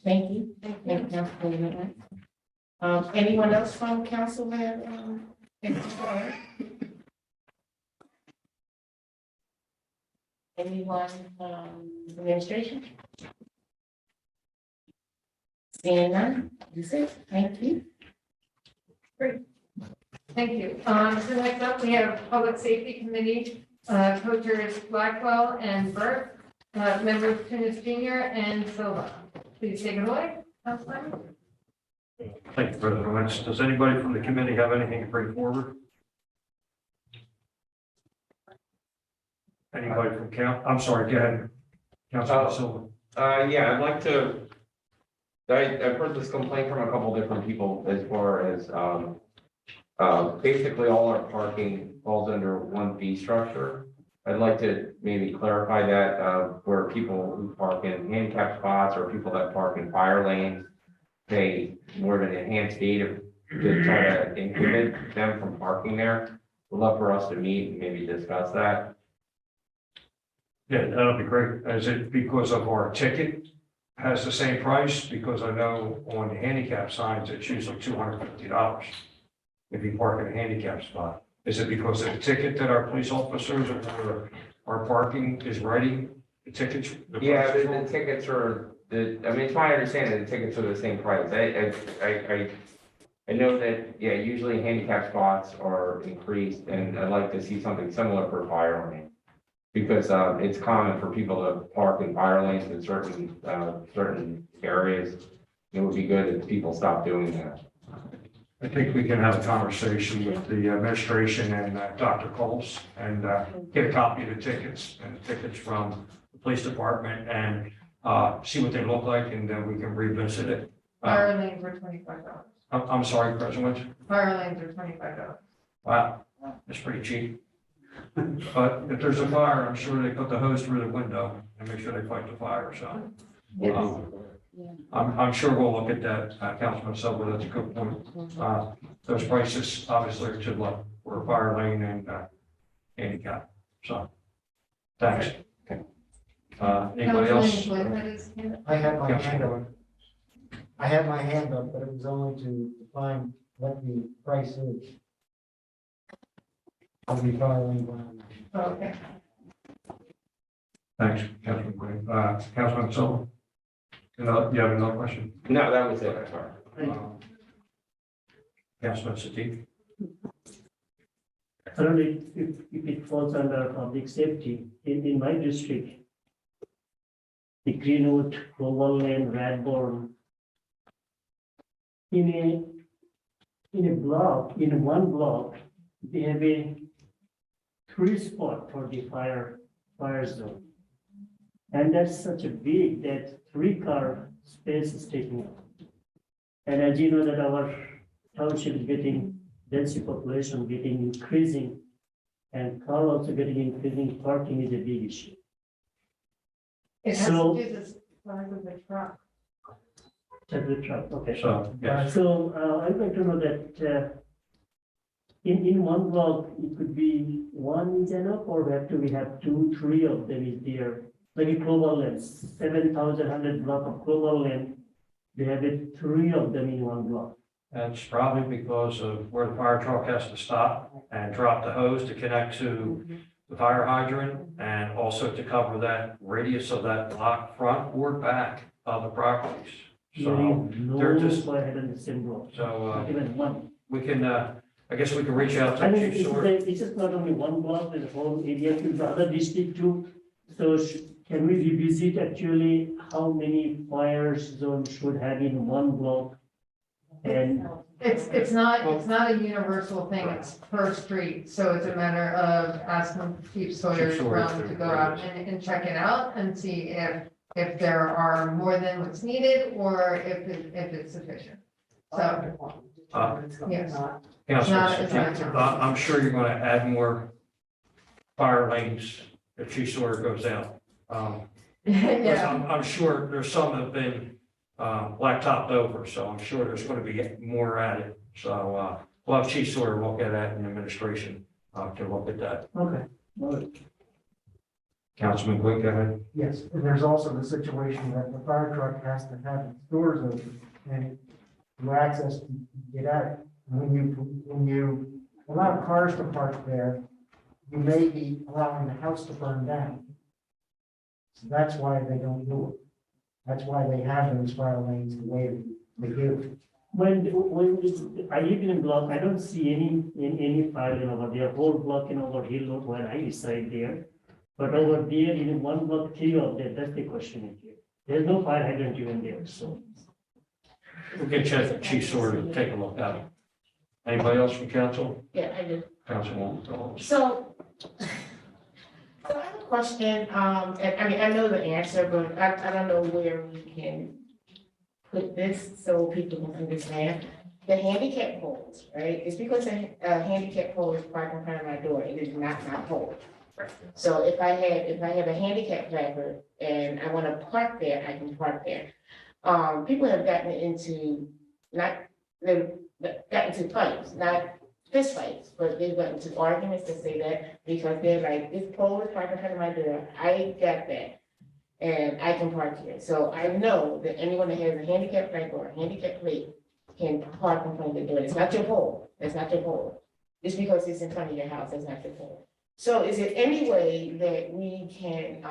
D: Thank you. Thank you, Council President. Anyone else from council have anyone from administration? Seeing none, you say, thank you.
A: Great. Thank you. So next up, we have Public Safety Committee, co-chairs Blackwell and Burke, members Tunis Jr. and Silva. Please take it away, Councilman.
O: Thank you, President Lynch. Does anybody from the committee have anything to bring forward? Anybody from I'm sorry, go ahead. Councilman Silva.
G: Yeah, I'd like to, I've heard this complaint from a couple different people as far as, basically all our parking falls under one fee structure. I'd like to maybe clarify that, where people who park in handicap spots or people that park in fire lanes pay more of an enhanced fee to try to inhibit them from parking there. Would love for us to meet and maybe discuss that.
O: Yeah, that'll be great. Is it because of our ticket has the same price? Because I know on the handicap signs, it's usually $250 if you park in a handicap spot. Is it because of the ticket that our police officers or our parking is writing the tickets?
G: Yeah, the tickets are, I mean, it's my understanding the tickets are the same price. I know that, yeah, usually handicap spots are increased and I'd like to see something similar for fire lane. Because, it's common for people to park in fire lanes in certain areas. It would be good if people stopped doing that.
O: I think we can have a conversation with the administration and Dr. Coles and get a copy of the tickets from the police department and see what they look like and then we can revisit it.
A: Fire lanes are $25.
O: I'm sorry, President.
A: Fire lanes are $25.
O: Wow, that's pretty cheap. But if there's a fire, I'm sure they put the hose through the window and make sure they fight the fire, so. I'm sure we'll look at that, Councilman Silva, that's a good point. Those prices obviously are too low for a fire lane and handicap, so. Thanks. Anybody else?
B: I had my hand up. I had my hand up, but it was only to define what the price is. I'll be following one.
A: Okay.
O: Thanks, Councilman Quinn. Councilman Silva? You have another question?
G: No, that was it, sorry.
O: Councilman Siddiq?
H: I don't know if it falls under public safety. In my district, the Greenwood, Global Lane, Radbourne, in one block, they have a 3 spot for the fire zone. And that's such a big that 3-car space is taking up. And as you know that our township is getting density population getting increasing and car also getting increasing, parking is a big issue.
A: It has to
H: So-
A: do this size of the truck.
H: Check the truck, okay.
O: So, yes.
H: So, I'd like to know that, in one block, it could be one is enough, or we have 2, 3 of them is there. Like global lens, 7,100 block of global lens, they have 3 of them in one block.
O: That's probably because of where the fire truck has to stop and drop the hose to connect to the fire hydrant and also to cover that radius of that block front or back of the properties. So they're just,
H: No fire in the same block,
O: so,
H: not even one.
O: we can, I guess we can reach out
H: I
O: to
H: mean,
O: Chief Sword.
H: this is not only one block, the whole area to the other district too. So can we revisit actually how many fire zones should have in one block? And
A: It's not a universal thing, it's per street, so it's a matter of asking Chief Sawyer to go out and check it out and see if there are more than what's needed or if it's sufficient. So, yes.
O: Councilman, I'm sure you're gonna add more fire lanes if Chief Sawyer goes out.
A: Yeah.
O: I'm sure there's some that have been blacktopped over, so I'm sure there's gonna be more added. So we'll have Chief Sawyer look at that in administration to look at that.
H: okay.
O: Councilman Quick, go ahead.
B: Yes, and there's also the situation that the fire truck has to have its doors open and no access to get out. When you allow cars to park there, you may be allowing the house to burn down. So that's why they don't do it. That's why they have those fire lanes the way they do.
H: When I live in a block, I don't see any fire lane over there, whole block in over hill road where I reside there. But over there, in one block, 3 of them, that's the question here. There's no fire hydrant even there, so.
O: We'll get Chief Sawyer to take a look at it. Anybody else from council?
D: Yeah, I do.
O: Councilwoman.
D: So I have a question, and I mean, I know the answer, but I don't know where we can put this so people can understand. The handicap poles, right? It's because a handicap pole is parked in front of my door. It is not my pole. So if I have a handicap placard and I want to park there, I can park there. People have gotten into, gotten into fights, not fist fights, but they've gotten into arguments to say that because they're like, this pole is parked in front of my door. I got that. And I can park here. So I know that anyone that has a handicap placard or a handicap plate can park in front of the door. It's not your pole. That's not your pole. Just because it's in front of your house, that's not your pole. So is there any way that we can,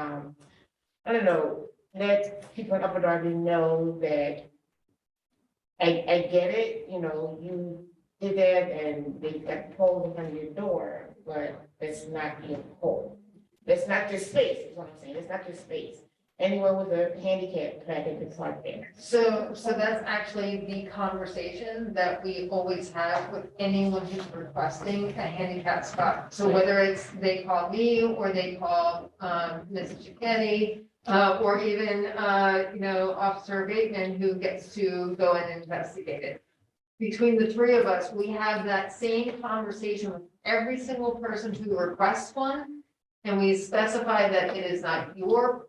D: I don't know, let people in Upper Darby know that I get it, you know, you did that and they got poles in front of your door, but that's not your pole. That's not your space, is what I'm saying. It's not your space. Anyone with a handicap placard can park there.
A: So that's actually the conversation that we always have with anyone who's requesting a handicap spot. So whether it's, they call me or they call, Mrs. Chickeni, or even, Officer Bateman, who gets to go and investigate it. Between the three of us, we have that same conversation with every single person who requests one. And we specify that it is not your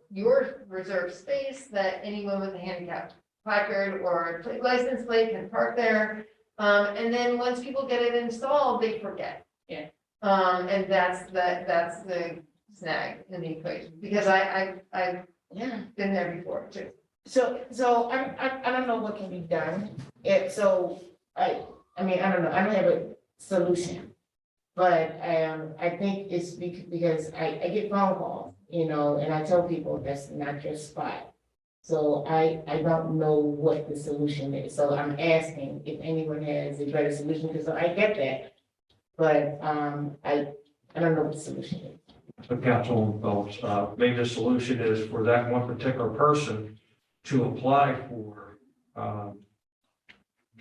A: reserved space, that anyone with a handicap placard or license plate can park there. And then once people get it installed, they forget.
D: Yeah.
A: And that's the snag in the equation, because I've been there before too.
D: So I don't know what can be done. I mean, I don't know. I don't have a solution. But I think it's because I get phone calls, and I tell people that's not your spot. So I don't know what the solution is. So I'm asking if anyone has a better solution, because I get that. But I don't know what the solution is.
O: So Councilwoman Phillips, maybe the solution is for that one particular person to apply for,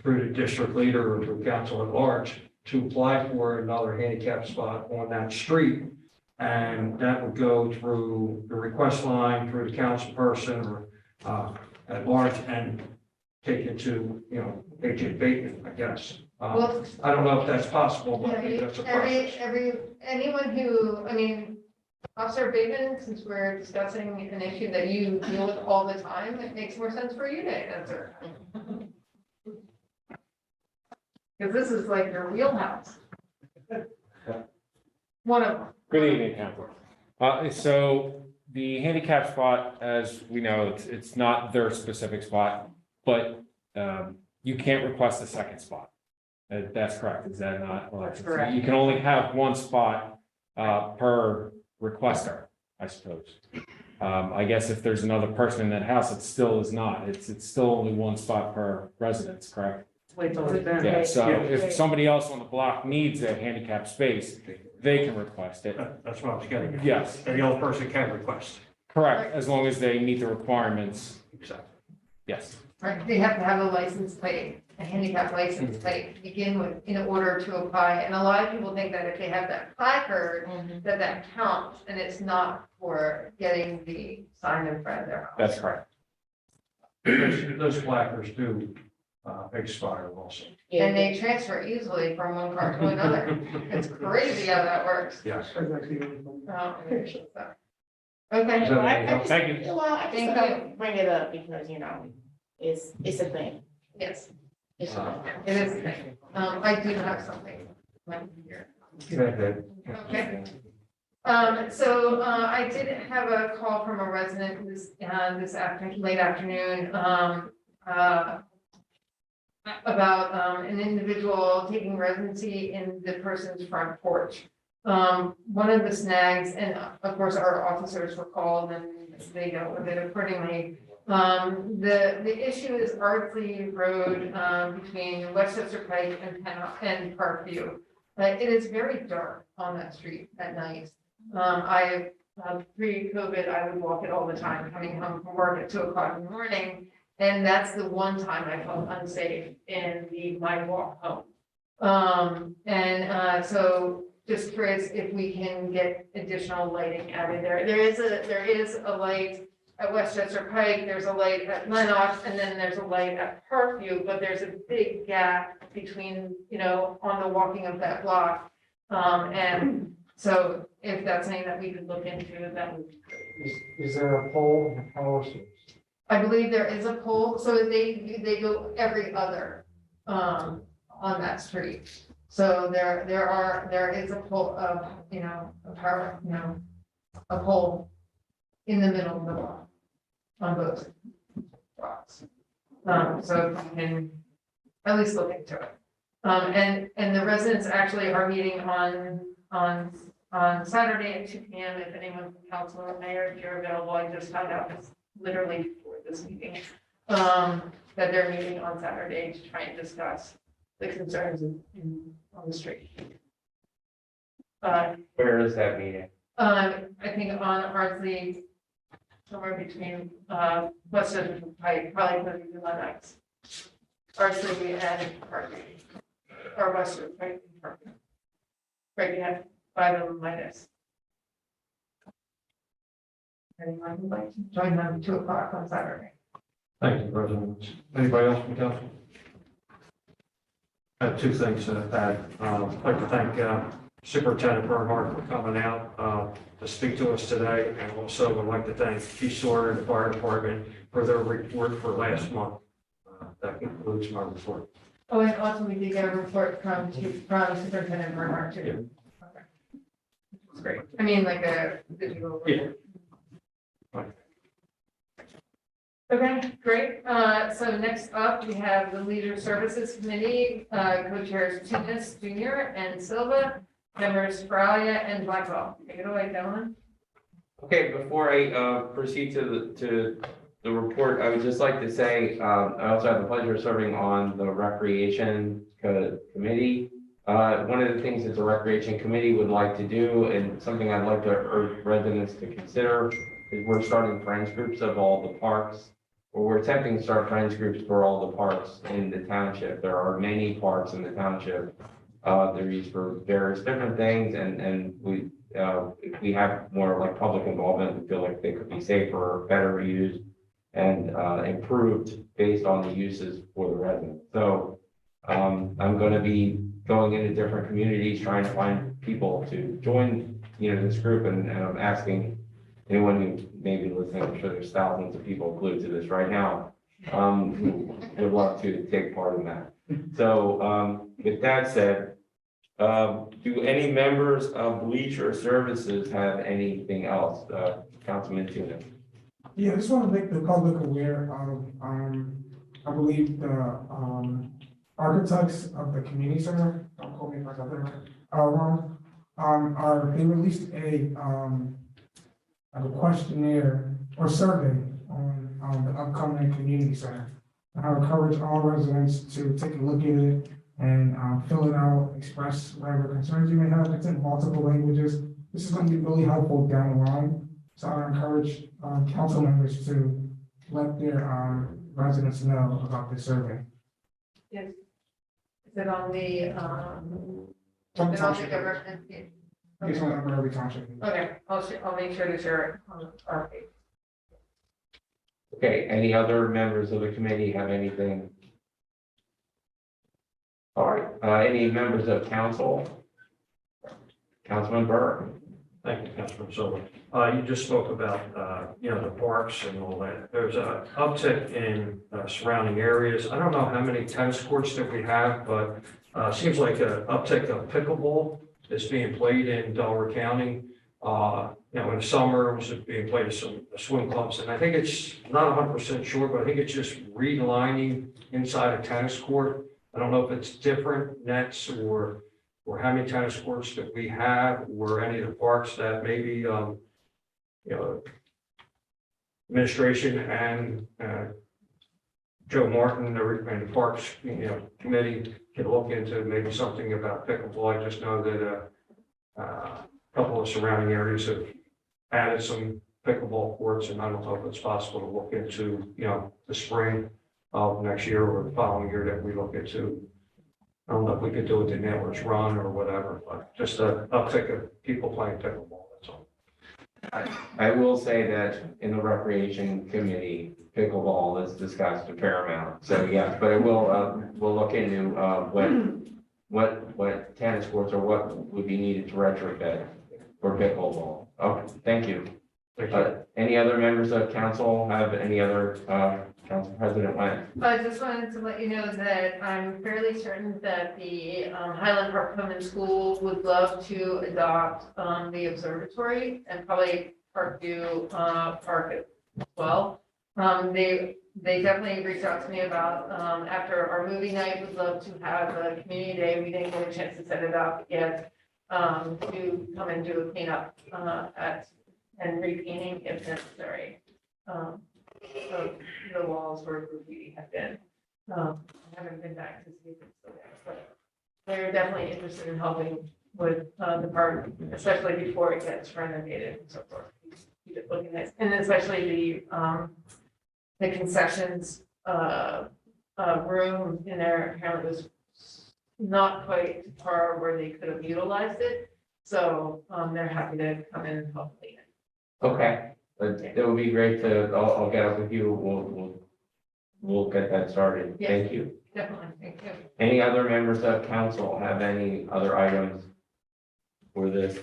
O: through the district leader or through council at large, to apply for another handicap spot on that street. And that would go through the request line, through the council person or at large, and take it to, AJ Bateman, I guess.
A: Well,
O: I don't know if that's possible, but maybe that's a process.
A: Anyone who, Officer Bateman, since we're discussing an issue that you deal with all the time, it makes more sense for you to answer. Because this is like your wheelhouse. One of them.
S: Good evening, Council. So the handicap spot, as we know, it's not their specific spot, but you can't request a second spot. That's correct. Is that not?
A: That's correct.
S: You can only have one spot per requester, I suppose. I guess if there's another person in that house, it still is not. It's still only one spot per residence, correct? Yeah, so if somebody else on the block needs a handicap space, they can request it.
O: That's what I was getting at.
S: Yes.
O: And the other person can request.
S: Correct, as long as they meet the requirements.
O: Exactly.
S: Yes.
A: Right, they have to have a license plate, a handicap license plate to begin with in order to apply. And a lot of people think that if they have that placard, that counts, and it's not for getting the sign in front of their house.
S: That's correct.
O: Those placards do expire also.
A: And they transfer easily from one car to another. It's crazy how that works.
O: Yes.
A: Okay.
O: So,
S: thank you.
D: Well, I
A: Thank
D: just
A: you.
D: bring it up because, it's a thing.
A: Yes,
D: It's a thing.
A: it is. I do have something right here.
O: Go ahead.
A: Okay. So I did have a call from a resident this late afternoon, about an individual taking residency in the person's front porch. One of the snags, and of course our officers were called and they dealt with it accordingly. The issue is Ardsley Road, between Westchester Pike and Parkview. It is very dark on that street at night. Pre-COVID, I would walk it all the time, coming home from work at 2:00 in the morning. And that's the one time I felt unsafe in my walk home. So just curious if we can get additional lighting added there. There is a light at Westchester Pike, there's a light at Lenox, and then there's a light at Parkview, but there's a big gap between, on the walking of that block. And so if that's something that we could look into, that would.
B: Is there a pole and a power source?
A: I believe there is a pole, so they go every other, on that street. So there is a pole of, a power, a pole in the middle of the block on both blocks. So if we can at least look into it. And the residents actually are meeting on Saturday at 2 p.m. If anyone from council or mayor, if you're available, I just found out this literally before this meeting, that they're meeting on Saturday to try and discuss the concerns on the street.
G: Where is that meeting?
A: I think on Ardsley, somewhere between, Western and Pike, probably going to be Lenox. Ardsley and Parkview, or Western, Pike and Parkview. Right, you have 5 of them like this. Anyone would like to join them at 2 o'clock on Saturday?
O: Thank you, President. Anybody else from council? I have 2 things to add. I'd like to thank Superintendent Bernhardt for coming out to speak to us today, and also would like to thank Chief Sawyer and the Fire Department for their report for last month. That concludes my report.
A: Oh, and also we did get a report from Superintendent Bernhardt too. Okay. That's great. I mean, like a digital report. Okay, great. So next up, we have the Leisure Services Committee, co-chairs Tunis Jr. and Silva, members Spralia and Blackwell. Take it away, gentlemen.
G: Okay, before I proceed to the report, I would just like to say, I also have the pleasure of serving on the Recreation Committee. One of the things that the Recreation Committee would like to do, and something I'd like to urge residents to consider, is we're starting friends groups of all the parks. Or we're attempting to start friends groups for all the parks in the township. There are many parks in the township. They're used for various different things, and if we have more like public involvement, we feel like they could be safer, better used, and improved based on the uses for the residents. So I'm going to be going into different communities, trying to find people to join, this group, and I'm asking anyone who may be listening. I'm sure there's thousands of people glued to this right now, who would love to take part in that. So with that said, do any members of Leisure Services have anything else? Councilman Tuna.
F: Yeah, I just want to make the public aware of, I believe the, architects of the community center, don't quote me if I got that wrong, they released a questionnaire or survey on the upcoming community center. I encourage all residents to take a look at it and fill it out, express whatever concerns you may have. It's in multiple languages. This is going to be really helpful down the line. So I encourage council members to let their residents know about this survey.
A: Yes. Is it on the, government?
F: It's on every township.
A: Okay, I'll make sure to share it on our page.
G: Okay, any other members of the committee have anything? All right, any members of council? Councilman Burr.
O: Thank you, Councilman Silva. You just spoke about, the parks and all that. There's a uptick in surrounding areas. I don't know how many tennis courts that we have, but seems like an uptick of pickleball is being played in Delaware County. In the summer, it was being played at some swim clubs, and I think it's not 100% sure, but I think it's just relining inside a tennis court. I don't know if it's different nets or how many tennis courts that we have, or any of the parks that maybe, administration and Joe Martin and the Parks, committee can look into maybe something about pickleball. I just know that a couple of surrounding areas have added some pickleball courts, and I don't know if it's possible to look into, the spring of next year or the following year that we look into I don't know if we could do it the Nailers Run or whatever, but just a uptick of people playing pickleball, that's all.
G: I will say that in the recreation committee, pickleball is discussed a fair amount. So yes, but it will, we'll look into, what tennis courts or what would be needed to retrofit for pickleball. Okay, thank you. Any other members of council have any other, Council President Wentz?
A: I just wanted to let you know that I'm fairly certain that the Highland Park Common School would love to adopt the observatory and probably Parkview Park as well. They definitely reached out to me about after our movie night, would love to have a community day. We didn't get a chance to set it up yet to come and do a cleanup and repainting if necessary. Of the walls where graffiti have been. I haven't been back to see if it's still there, but they're definitely interested in helping with the park, especially before it gets renovated and so forth. Keep it looking nice, and especially the concessions room in there apparently was not quite to par where they could have utilized it. So they're happy to come in and help clean it.
G: Okay. It would be great to, I'll get up with you, we'll get that started.
A: Yes.
G: Thank you.
A: Definitely, thank you.
G: Any other members of council have any other items for this?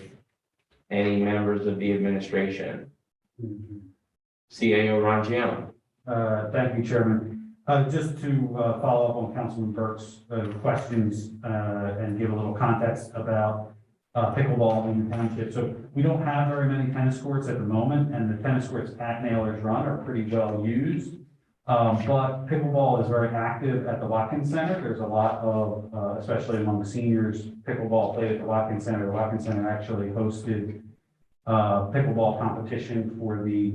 G: Any members of the administration? CAO Rangiano.
K: Thank you, Chairman. Just to follow up on Councilman Burke's questions and give a little context about pickleball in the township. So we don't have very many tennis courts at the moment, and the tennis courts at Nailers Run are pretty well used. But pickleball is very active at the Watkins Center. There's a lot of, especially among the seniors, pickleball played at the Watkins Center. The Watkins Center actually hosted pickleball competition for the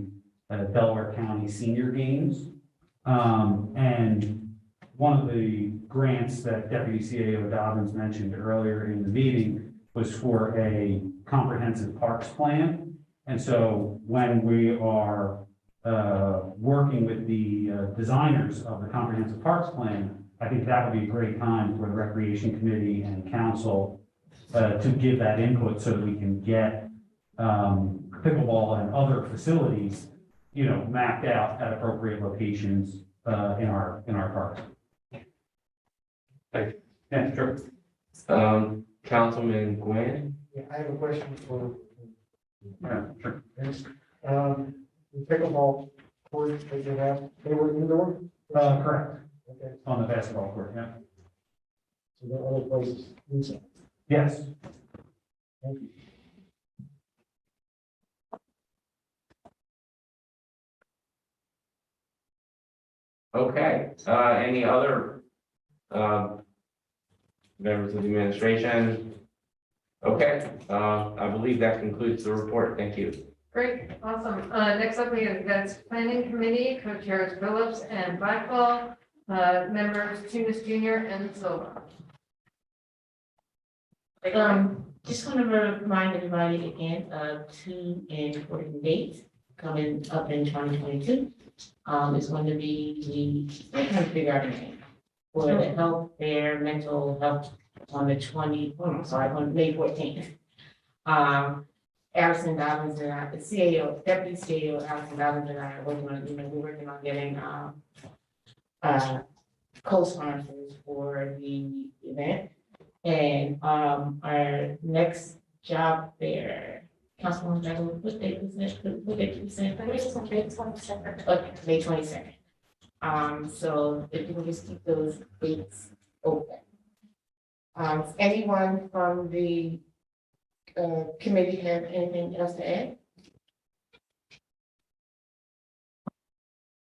K: Delaware County Senior Games. And one of the grants that Deputy CAO Dobbins mentioned earlier in the meeting was for a comprehensive parks plan. And so when we are working with the designers of the comprehensive parks plan, I think that would be a great time for the Recreation Committee and Council to give that input so that we can get pickleball and other facilities, mapped out at appropriate locations in our parks.
O: Thank you.
K: Yeah, sure.
G: Councilman Gwynn?
B: Yeah, I have a question for.
K: Yeah, sure.
B: The pickleball courts that you have, they were indoor?
K: Correct.
B: Okay,
K: On the basketball court, yeah.
B: so there are other places inside.
K: Yes.
B: Thank you.
G: Okay, any other members of the administration? Okay, I believe that concludes the report. Thank you.
A: Great, awesome. Next up, we have Events Planning Committee, Co-Chairs Phillips and Blackwell, members Tunis Jr. and Silva.
D: Just want to remind everybody again of two important dates coming up in 2022. It's going to be I'm trying to figure out a name for the health fair, mental health on the on May 14th. Allison Dobbins and I, the CAO, Deputy CAO, Allison Dobbins and I are working on, we're working on getting co-sponsors for the event. And our next job fair, Councilwoman Beverly, what date was it? What date was it?
Q: May 22nd.
D: Okay, May 22nd. So if you can just keep those dates open. Anyone from the committee have anything else to add?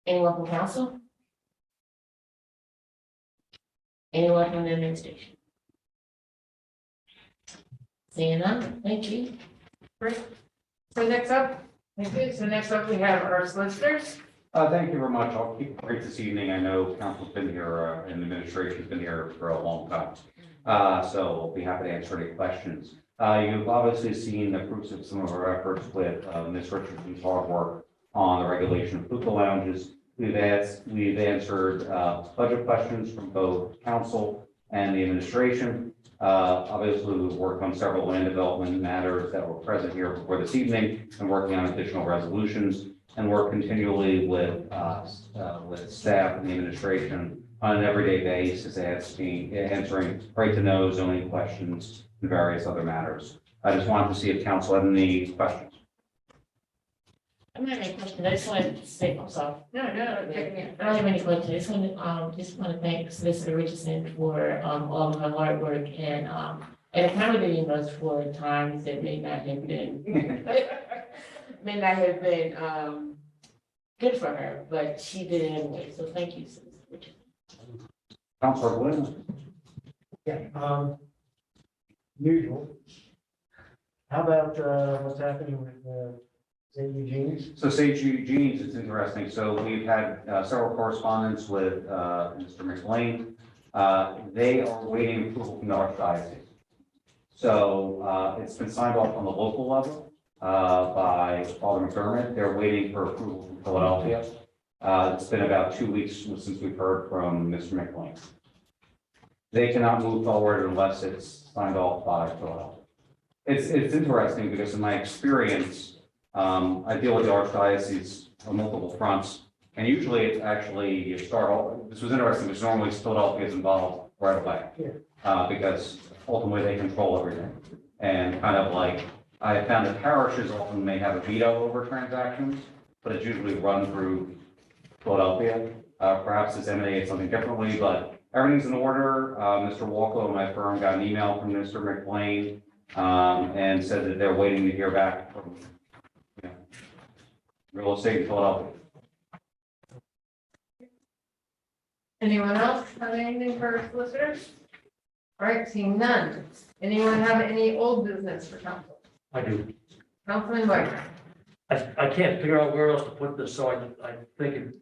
D: Anyone from council? Anyone from the administration? Seeing none, thank you.
A: Great. So next up, thank you. So next up, we have our solicitors.
P: Thank you very much. I'll keep it brief this evening. I know council's been here and administration's been here for a long time. So I'll be happy to answer any questions. You've obviously seen the fruits of some of our efforts with Ms. Richardson's hard work on the regulation of hookah lounges. We've answered budget questions from both council and the administration. Obviously, we've worked on several land development matters that were present here before this evening and working on additional resolutions, and work continually with staff and the administration on an everyday basis, answering right to know zoning questions and various other matters. I just wanted to see if council had any questions.
D: I'm not any question, I just wanted to say, I'm sorry.
A: No, take me.
D: I don't have any questions. I just want to thank Solicitor Richardson for, all of her hard work and accommodating us for times that may not have been, good for her, but she did it anyway, so thank you, Solicitor Richardson.
P: Councilor Williams?
H: Yeah, usual. How about, what's happening with, St. Eugene's?
P: So St. Eugene's, it's interesting. So we've had several correspondence with Mr. McLean. They are waiting approval from the Archdiocese. So it's been signed off on the local level by Father McDermott. They're waiting for approval from Philadelphia. It's been about 2 weeks since we've heard from Mr. McLean. They cannot move forward unless it's signed off by Philadelphia. It's interesting because in my experience, I deal with the Archdiocese on multiple fronts, and usually it's actually, you start off, this was interesting, because normally Philadelphia is involved right away. Because ultimately they control everything. And kind of like, I found that parishes often may have a veto over transactions, but it's usually run through Philadelphia. Perhaps it's emanated something differently, but everything's in order. Mr. Walko and my firm got an email from Mr. McLean, and said that they're waiting to hear back from real estate in Philadelphia.
A: Anyone else have anything for solicitors? All right, seeing none. Anyone have any old business for council?
O: I do.
A: Councilman Wagner.
O: I can't figure out where else to put this, so I think it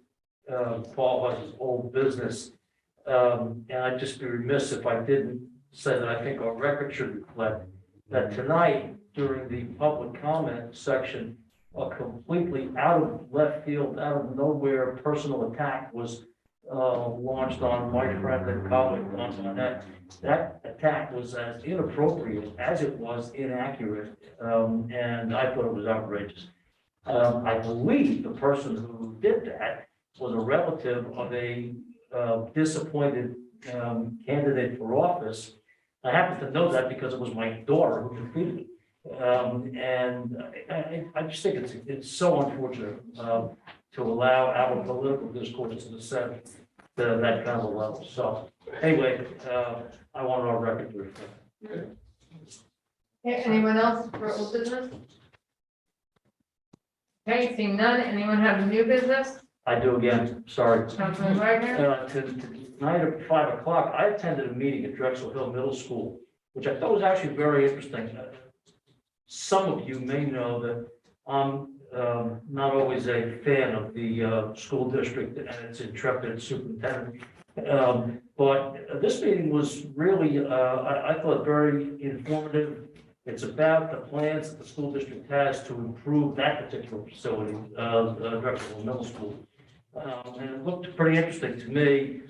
O: qualifies as old business. And I'd just be remiss if I didn't say that I think our record should reflect that tonight, during the public comment section, a completely out of left field, out of nowhere personal attack was launched on my friend and colleague, Antoinette. That attack was as inappropriate as it was inaccurate, and I thought it was outrageous. I believe the person who did that was a relative of a disappointed candidate for office. I happen to know that because it was my daughter who defeated me. And I just think it's so unfortunate to allow our political discourse to descend to that kind of a level. So anyway, I want our record to reflect.
A: Okay, anyone else for old business? Okay, seeing none. Anyone have new business?
O: I do again, sorry.
A: Councilman Wagner.
O: Tonight at 5 o'clock, I attended a meeting at Drexel Hill Middle School, which I thought was actually very interesting. Some of you may know that I'm not always a fan of the school district and its intrepid superintendent. But this meeting was really, I thought, very informative. It's about the plans that the school district has to improve that particular facility, Drexel Hill Middle School. And it looked pretty interesting to me.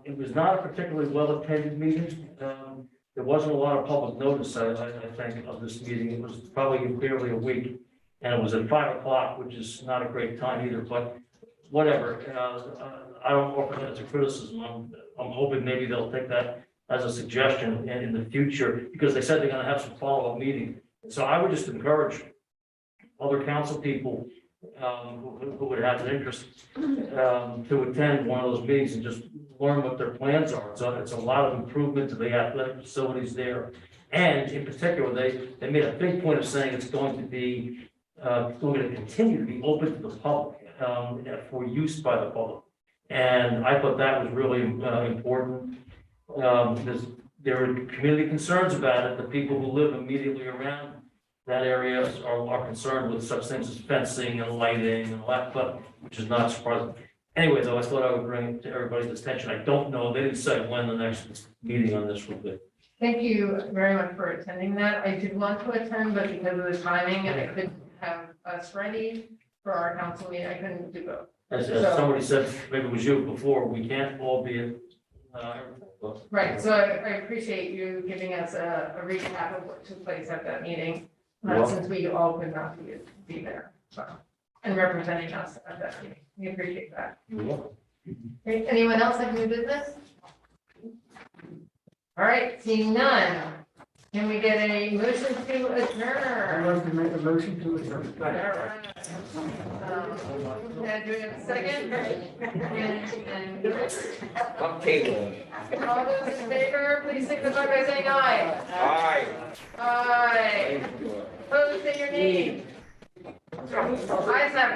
O: It was not a particularly well-attended meeting. There wasn't a lot of public notice, I think, of this meeting. It was probably barely a week, and it was at 5 o'clock, which is not a great time either, but whatever. I don't offer that as a criticism. I'm hoping maybe they'll take that as a suggestion in the future, because they said they're gonna have some follow-up meeting. So I would just encourage other council people who would have an interest to attend one of those meetings and just learn what their plans are. So it's a lot of improvement to the athletic facilities there. And in particular, they made a big point of saying it's going to be, going to continue to be open to the public for use by the public. And I thought that was really important. There are community concerns about it. The people who live immediately around that area are concerned with such things as fencing and lighting and all that, but which is not surprising. Anyway, though, I thought I would bring it to everybody's attention. I don't know, they didn't say when the next meeting on this will be.
A: Thank you very much for attending that. I did want to attend, but because of the timing, I couldn't have us ready for our council meeting. I couldn't do both.
O: As somebody said, maybe it was you before, we can't all be at
A: Right, so I appreciate you giving us a recap of what took place at that meeting, since we all could not be there, so, and representing us at that meeting. We appreciate that. Okay, anyone else have new business? All right, seeing none. Can we get a motion to
B: I'd
A: adjourn?
B: like to make a motion to adjourn.
A: All right. And do we have a second? And
G: I'm tabling.
A: all those in favor, please signify by saying aye.
G: Aye.
A: Aye. Opposed, say your name. Ayes have it.